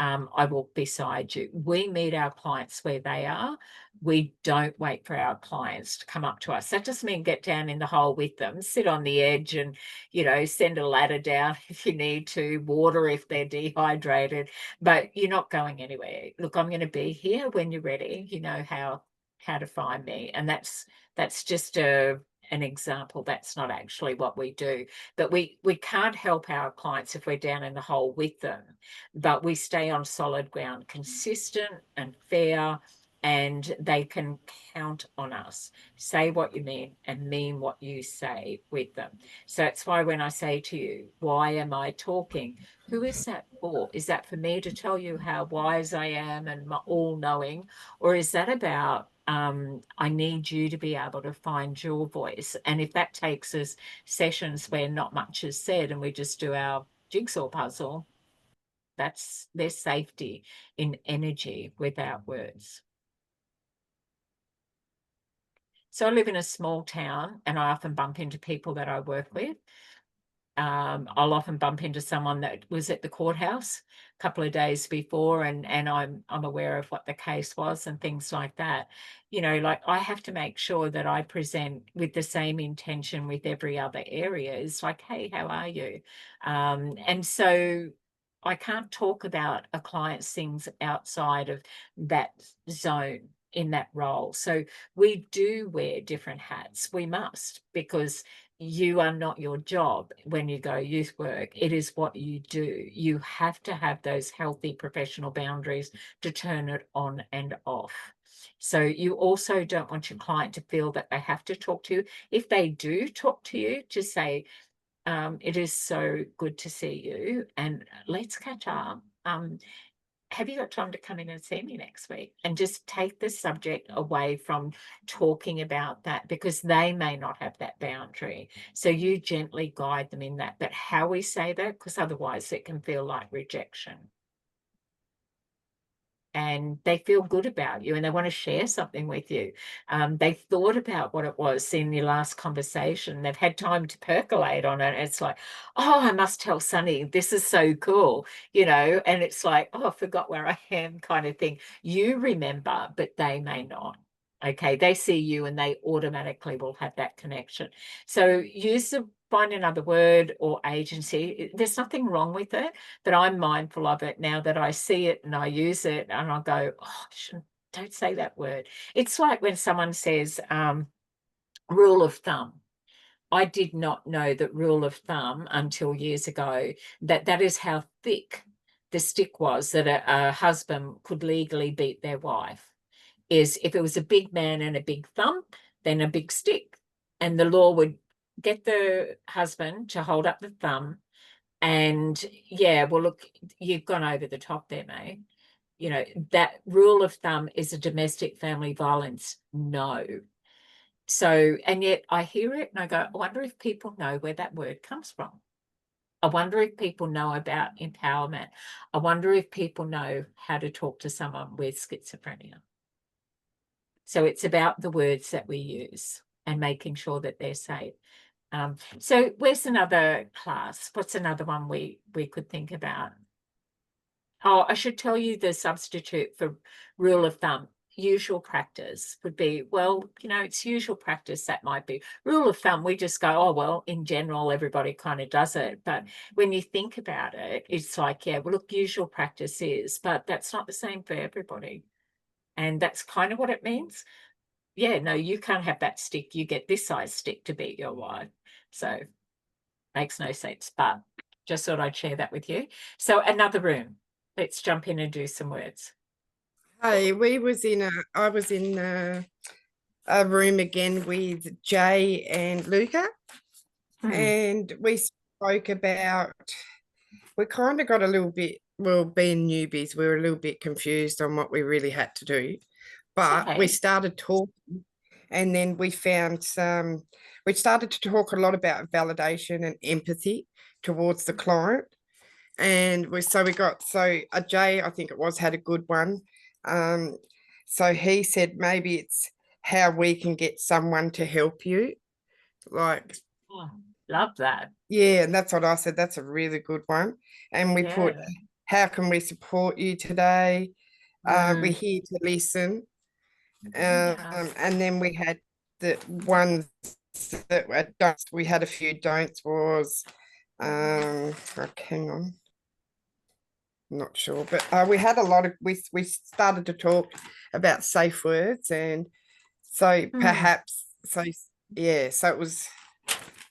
A: I walk beside you. We meet our clients where they are. We don't wait for our clients to come up to us. That doesn't mean get down in the hole with them, sit on the edge and, you know, send a ladder down if you need to, water if they're dehydrated, but you're not going anywhere. Look, I'm going to be here when you're ready. You know how to find me. And that's just an example. That's not actually what we do, but we can't help our clients if we're down in the hole with them, but we stay on solid ground, consistent and fair, and they can count on us. Say what you mean and mean what you say with them. So that's why when I say to you, why am I talking? Who is that for? Is that for me to tell you how wise I am and all-knowing, or is that about I need you to be able to find your voice? And if that takes us sessions where not much is said and we just do our jigsaw puzzle, that's their safety in energy without words. So I live in a small town and I often bump into people that I work with. I'll often bump into someone that was at the courthouse a couple of days before, and I'm aware of what the case was and things like that. You know, like I have to make sure that I present with the same intention with every other area. It's like, hey, how are you? And so I can't talk about a client's things outside of that zone in that role. So we do wear different hats. We must, because you are not your job when you go youth work. It is what you do. You have to have those healthy professional boundaries to turn it on and off. So you also don't want your client to feel that they have to talk to you. If they do talk to you, just say, it is so good to see you and let's catch up. Have you got time to come in and see me next week? And just take the subject away from talking about that, because they may not have that boundary. So you gently guide them in that, but how we say that, because otherwise it can feel like rejection. And they feel good about you and they want to share something with you. They thought about what it was in your last conversation. They've had time to percolate on it. It's like, oh, I must tell Sunny, this is so cool, you know, and it's like, oh, I forgot where I am kind of thing. You remember, but they may not. Okay, they see you and they automatically will have that connection. So find another word or agency. There's nothing wrong with it, but I'm mindful of it now that I see it and I use it and I go, oh, don't say that word. It's like when someone says rule of thumb. I did not know that rule of thumb until years ago, that is how thick the stick was that a husband could legally beat their wife. Is if it was a big man and a big thumb, then a big stick. And the law would get the husband to hold up the thumb and, yeah, well, look, you've gone over the top there, mate. You know, that rule of thumb is a domestic family violence. No. So, and yet I hear it and I go, I wonder if people know where that word comes from. I wonder if people know about empowerment. I wonder if people know how to talk to someone with schizophrenia. So it's about the words that we use and making sure that they're safe. So where's another class? What's another one we could think about? Oh, I should tell you the substitute for rule of thumb. Usual practice would be, well, you know, it's usual practice. That might be rule of thumb. We just go, oh, well, in general, everybody kind of does it. But when you think about it, it's like, yeah, well, look, usual practice is, but that's not the same for everybody. And that's kind of what it means. Yeah, no, you can't have that stick. You get this size stick to beat your wife. So makes no sense, but just thought I'd share that with you. So another room. Let's jump in and do some words.
G: Hey, I was in a room again with Jay and Luca, and we spoke about, we kind of got a little bit, well, being newbies, we were a little bit confused on what we really had to do, but we started talking, and then we found we started to talk a lot about validation and empathy towards the client. And Jay, I think it was, had a good one. So he said maybe it's how we can get someone to help you. Like,
A: Oh, love that.
G: yeah, and that's what I said. That's a really good one. And we put,
A: Yeah.
G: how can we support you today? We're
A: Mm.
G: here to listen.
A: Yeah.
G: And then we had the ones that were don'ts. We had a few don'ts was, hang on. I'm not sure, but we had a lot of, we started to talk about safe words, and so perhaps, so yeah, so it was,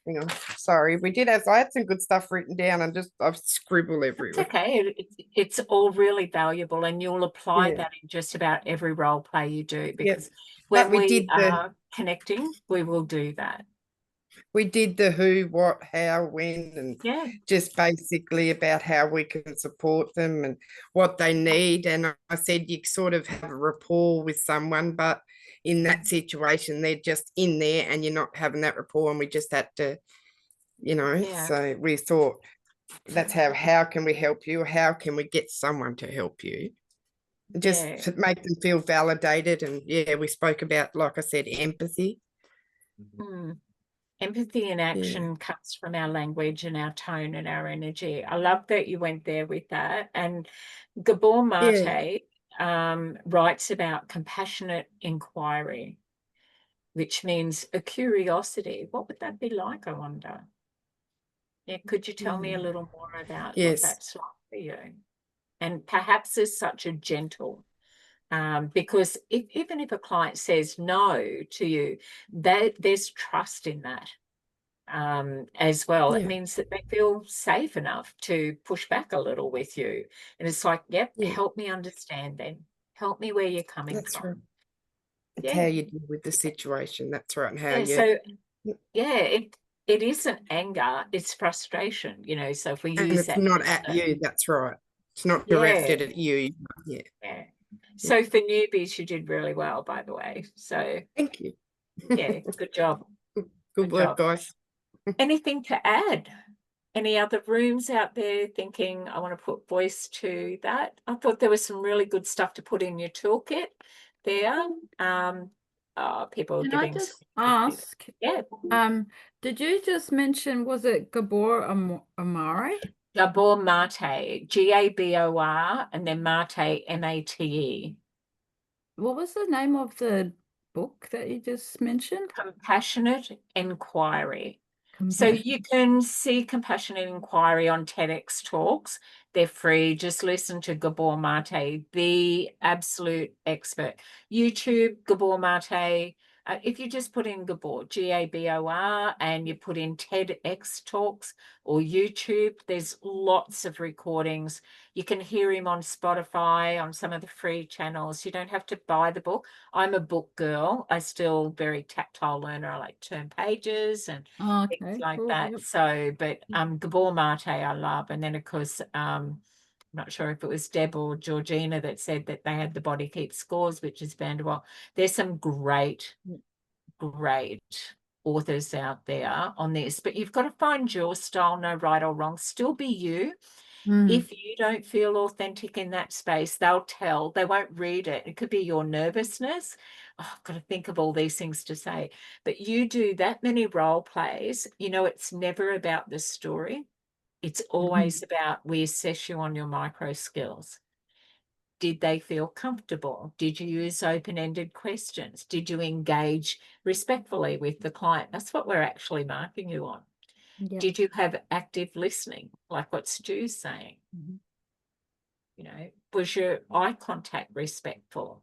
G: hang on, sorry, we did have, I had some good stuff written down and just I've scribbled
A: It's
G: everywhere.
A: okay. It's all really valuable, and you'll apply
G: Yeah.
A: that in just about every role play you do,
G: Yep.
A: because
G: But
A: when
G: we did the,
A: are connecting, we will do that.
G: we did the who, what, how, when, and
A: Yeah.
G: just basically about how we can support them and what they need. And I said you sort of have a rapport with someone, but in that situation, they're just in there and you're not having that rapport, and we just had to, you know,
A: Yeah.
G: so we thought that's how can we help you? How can we get someone to help you? Just
A: Yeah.
G: to make them feel validated. And yeah, we spoke about, like I said, empathy.
A: Mm. Empathy in action comes from our language and our tone and our energy. I love that you went there with that. And Gabor Mate writes about compassionate inquiry, which means a curiosity. What would that be like, I wonder? Yeah, could you tell me a little more about what
G: Yes.
A: that's like for you? And perhaps as such a gentle, because even if a client says no to you, there's trust in that. As well. It
G: Yeah.
A: means that they feel safe enough to push back a little with you. And it's like, yep,
G: Yeah.
A: help me understand then. Help me where you're coming
G: That's
A: from.
G: right. It's
A: Yeah.
G: how you deal with the situation. That's right. And how
A: Yeah,
G: you,
A: so yeah, it isn't anger, it's frustration, you know. So if we
G: and
A: use
G: it's
A: that
G: not
A: as
G: at
A: a-
G: you. That's right. It's not
A: Yeah.
G: directed at you. Yeah.
A: Yeah. So for newbies, you did really well, by the way. So
G: Thank you.
A: yeah, good job.
G: Good work,
A: job.
G: guys.
A: Anything to add? Any other rooms out there thinking, I want to put voice to that? I thought there was some really good stuff to put in your toolkit there. People
I: Can I
A: giving
I: just
A: some
I: ask?
A: Yeah.
I: Did you just mention, was it Gabor Amare?
A: Gabor Mate, Gabor, and then Mate, Mate.
I: What was the name of the book that you just mentioned?
A: Compassionate Inquiry. So you can see Compassionate Inquiry on TEDx Talks. They're free. Just listen to Gabor Mate, the absolute expert. YouTube, Gabor Mate. If you just put in Gabor, Gabor, and you put in TEDx Talks or YouTube, there's lots of recordings. You can hear him on Spotify, on some of the free channels. You don't have to buy the book. I'm a book girl. I still very tactile learner. I like turn pages and things like that.
I: Yep.
A: So, but Gabor Mate I love. And then of course, I'm not sure if it was Deb or Georgina that said that they had The Body Keeps Scores, which is Vanderbilt. There's some great authors out there on this, but you've got to find your style, no right or wrong. Still be you. If you don't feel authentic in that space, they'll tell. They won't read it. It could be your nervousness. Oh, I've got to think of all these things to say. But you do that many role plays, you know, it's never about the story. It's always about, we assess you on your micro skills. Did they feel comfortable? Did you use open-ended questions? Did you engage respectfully with the client? That's what we're actually marking you on.
I: Yep.
A: Did you have active listening, like what Stu's saying? You know, was your eye contact respectful?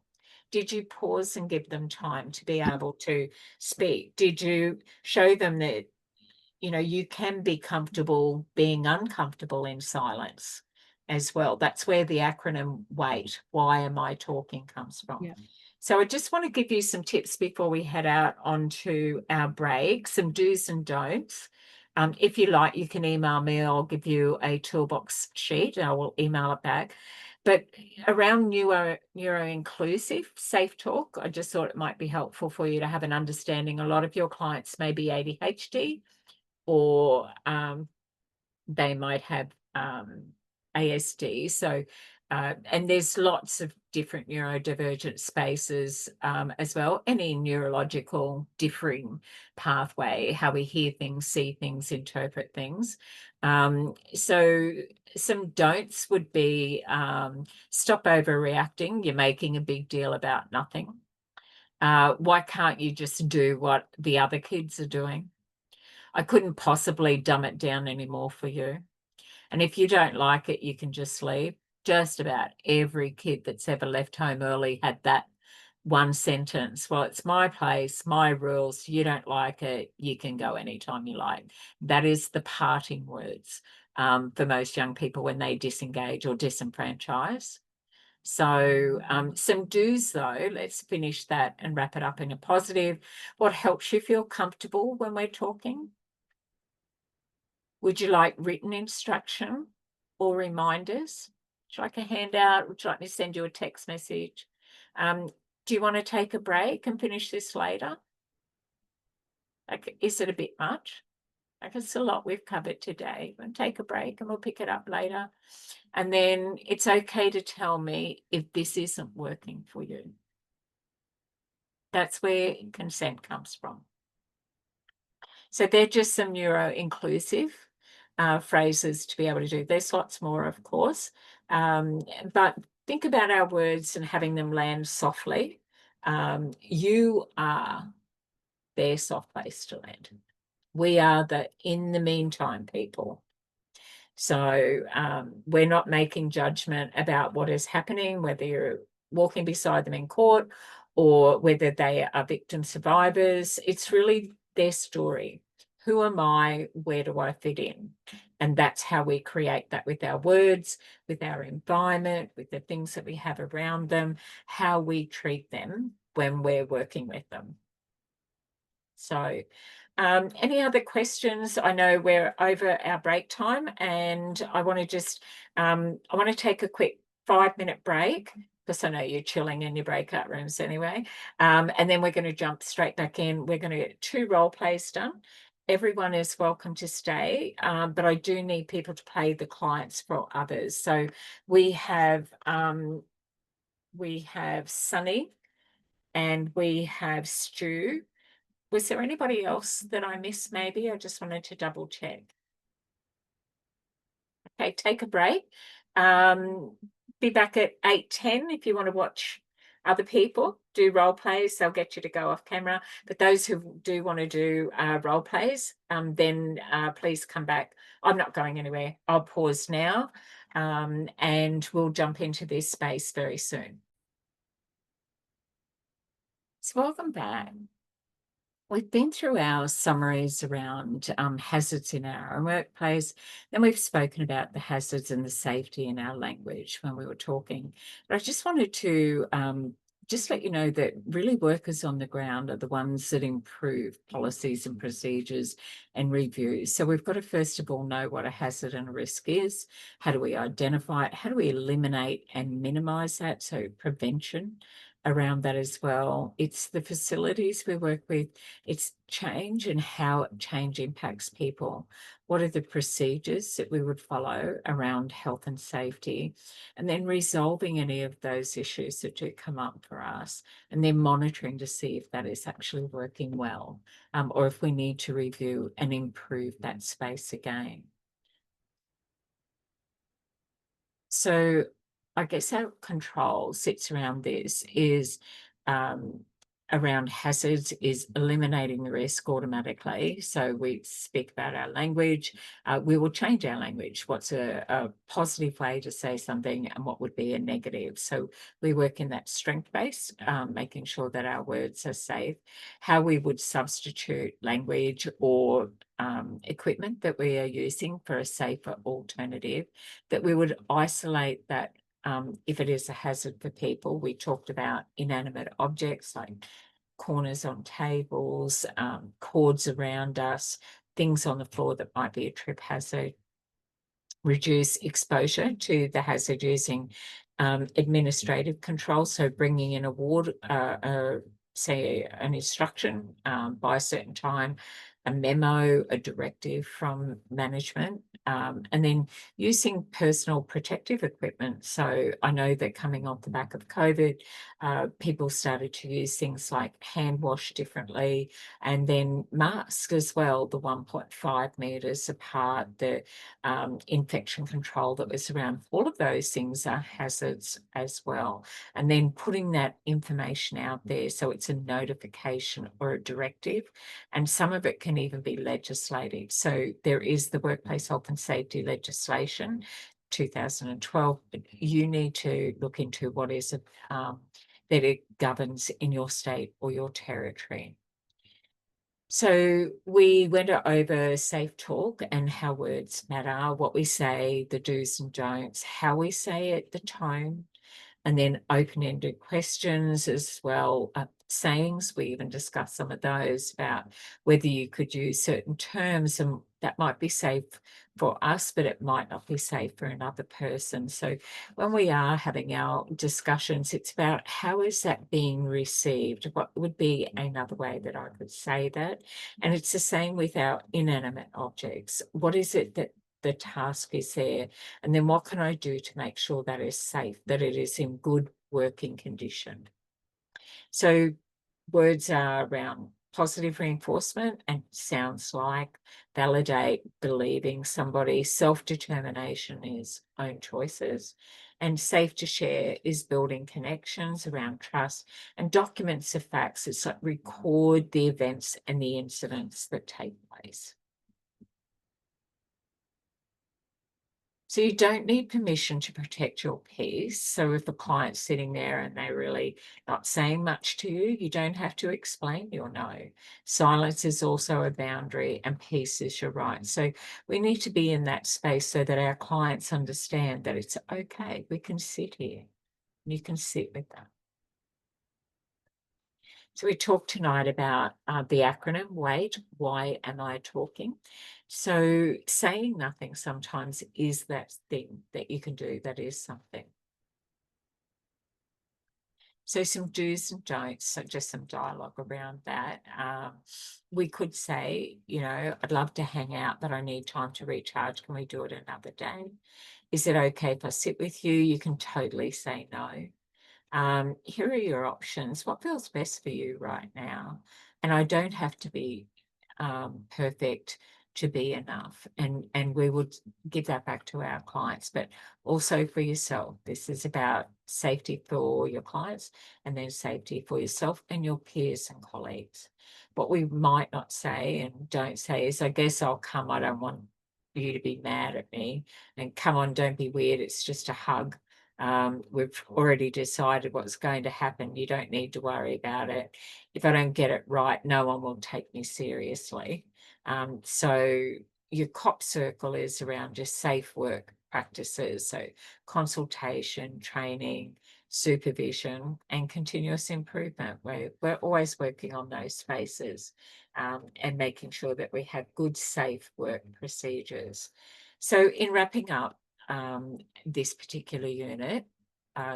A: Did you pause and give them time to be able to speak? Did you show them that, you know, you can be comfortable being uncomfortable in silence as well? That's where the acronym WAIT, why am I talking, comes from.
I: Yeah.
A: So I just want to give you some tips before we head out onto our break, some do's and don'ts. If you like, you can email me. I'll give you a toolbox sheet. I will email it back. But around neuro-inclusive safe talk, I just thought it might be helpful for you to have an understanding. A lot of your clients may be ADHD, or they might have ASD. So And there's lots of different neurodivergent spaces as well, any neurological differing pathway, how we hear things, see things, interpret things. So some don'ts would be stop overreacting. You're making a big deal about nothing. Why can't you just do what the other kids are doing? I couldn't possibly dumb it down anymore for you. And if you don't like it, you can just leave. Just about every kid that's ever left home early had that one sentence. Well, it's my place, my rules. You don't like it, you can go anytime you like. That is the parting words for most young people when they disengage or disenfranchise. So some do's though, let's finish that and wrap it up in a positive. What helps you feel comfortable when we're talking? Would you like written instruction or reminders? Would you like a handout? Would you like me to send you a text message? Do you want to take a break and finish this later? Like, is it a bit much? Like, it's a lot we've covered today. We'll take a break and we'll pick it up later. And then it's okay to tell me if this isn't working for you. That's where consent comes from. So they're just some neuro-inclusive phrases to be able to do. There's lots more, of course, but think about our words and having them land softly. You are their soft place to land. We are the in the meantime people. So we're not making judgment about what is happening, whether you're walking beside them in court or whether they are victim survivors. It's really their story. Who am I? Where do I fit in? And that's how we create that with our words, with our environment, with the things that we have around them, how we treat them when we're working with them. So any other questions? I know we're over our break time and I want to just, I want to take a quick 5-minute break because I know you're chilling in your breakout rooms anyway. And then we're going to jump straight back in. We're going to get 2 role plays done. Everyone is welcome to stay, but I do need people to play the clients for others. So we have Sunny and we have Stu. Was there anybody else that I missed maybe? I just wanted to double check. Okay, take a break. Be back at 8:10 if you want to watch other people do role plays. They'll get you to go off camera. But those who do want to do role plays, then please come back. I'm not going anywhere. I'll pause now and we'll jump into this space very soon. So welcome back. We've been through our summaries around hazards in our workplace. Then we've spoken about the hazards and the safety in our language when we were talking. But I just wanted to just let you know that really workers on the ground are the ones that improve policies and procedures and reviews. So we've got to first of all know what a hazard and a risk is. How do we identify it? How do we eliminate and minimise that? So prevention around that as well. It's the facilities we work with, it's change and how change impacts people. What are the procedures that we would follow around health and safety? And then resolving any of those issues that do come up for us, and then monitoring to see if that is actually working well, or if we need to review and improve that space again. So I guess our control sits around this is around hazards is eliminating the risk automatically. So we speak about our language. We will change our language. What's a positive way to say something and what would be a negative? So we work in that strength base, making sure that our words are safe. How we would substitute language or equipment that we are using for a safer alternative, that we would isolate that. If it is a hazard for people, we talked about inanimate objects like corners on tables, cords around us, things on the floor that might be a trip hazard. Reduce exposure to the hazard using administrative control, so bringing in a ward, say an instruction by a certain time, a memo, a directive from management, And then using personal protective equipment. So I know that coming off the back of COVID, people started to use things like hand wash differently, and then masks as well, the 1.5 meters apart, the infection control that was around. All of those things are hazards as well. And then putting that information out there, so it's a notification or a directive, and some of it can even be legislative. So there is the workplace health and safety legislation 2012, but you need to look into what is it that it governs in your state or your territory. So we went over safe talk and how words matter, what we say, the do's and don'ts, how we say it, the tone, and then open-ended questions as well, sayings. We even discussed some of those about whether you could use certain terms, and that might be safe for us, but it might not be safe for another person. So when we are having our discussions, it's about how is that being received? What would be another way that I could say that? And it's the same with our inanimate objects. What is it that the task is there? And then what can I do to make sure that is safe, that it is in good working condition? So words are around positive reinforcement and sounds like, validate, believing somebody, self-determination is own choices, and safe to share is building connections around trust, and documents of facts. It's like record the events and the incidents that take place. So you don't need permission to protect your peace. So if the client's sitting there and they're really not saying much to you, you don't have to explain your no. Silence is also a boundary, and peace is your right. So we need to be in that space so that our clients understand that it's okay. We can sit here. You can sit with that. So we talked tonight about the acronym WAIT, why am I talking? So saying nothing sometimes is that thing that you can do that is something. So some do's and don'ts, so just some dialogue around that. We could say, you know, I'd love to hang out, but I need time to recharge. Can we do it another day? Is it okay if I sit with you? You can totally say no. Here are your options. What feels best for you right now? And I don't have to be perfect to be enough. And we would give that back to our clients, but also for yourself. This is about safety for your clients, and then safety for yourself and your peers and colleagues. What we might not say and don't say is, I guess I'll come. I don't want you to be mad at me. And come on, don't be weird. It's just a hug. We've already decided what's going to happen. You don't need to worry about it. If I don't get it right, no one will take me seriously. So your COP circle is around just safe work practices. So consultation, training, supervision, and continuous improvement. We're always working on those spaces and making sure that we have good, safe work procedures. So in wrapping up, this particular unit,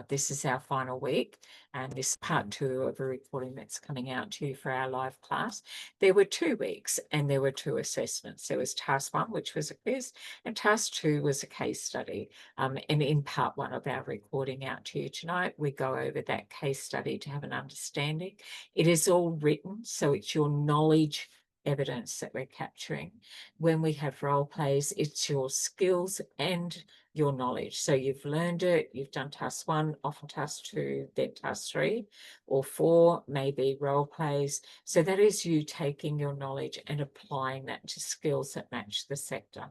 A: this is our final week, and this is part 2 of a recording that's coming out to you for our live class. There were 2 weeks and there were 2 assessments. There was task 1, which was a quiz, and task 2 was a case study. And in part 1 of our recording out to you tonight, we go over that case study to have an understanding. It is all written, so it's your knowledge evidence that we're capturing. When we have role plays, it's your skills and your knowledge. So you've learned it, you've done task 1, often task 2, then task 3 or 4, maybe role plays. So that is you taking your knowledge and applying that to skills that match the sector.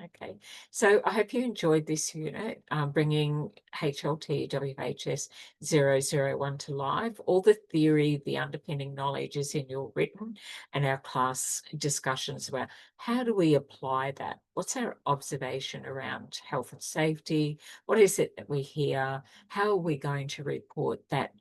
A: Okay, so I hope you enjoyed this unit, bringing HLTWHS001 to live. All the theory, the underpinning knowledge is in your written, and our class discussions about how do we apply that? What's our observation around health and safety? What is it that we hear? How are we going to report that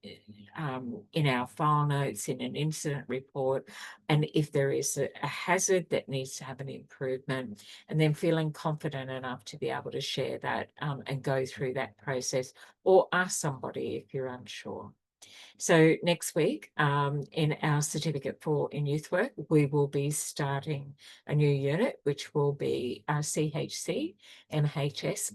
A: in our file notes, in an incident report? And if there is a hazard that needs to have an improvement, and then feeling confident enough to be able to share that and go through that process, or ask somebody if you're unsure. So next week, in our certificate in youth work, we will be starting a new unit, which will be CHC MHS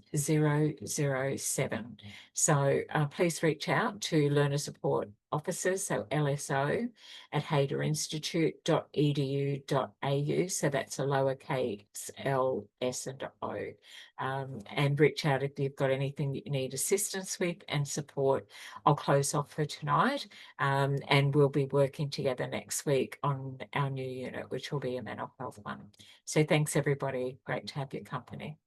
A: 007. So please reach out to learner support officers, so LSO at hayderinstitute.edu.au. So that's a lowercase L, S and O. And reach out if you've got anything that you need assistance with and support. I'll close off for tonight, and we'll be working together next week on our new unit, which will be a mental health one. So thanks everybody. Great to have your company.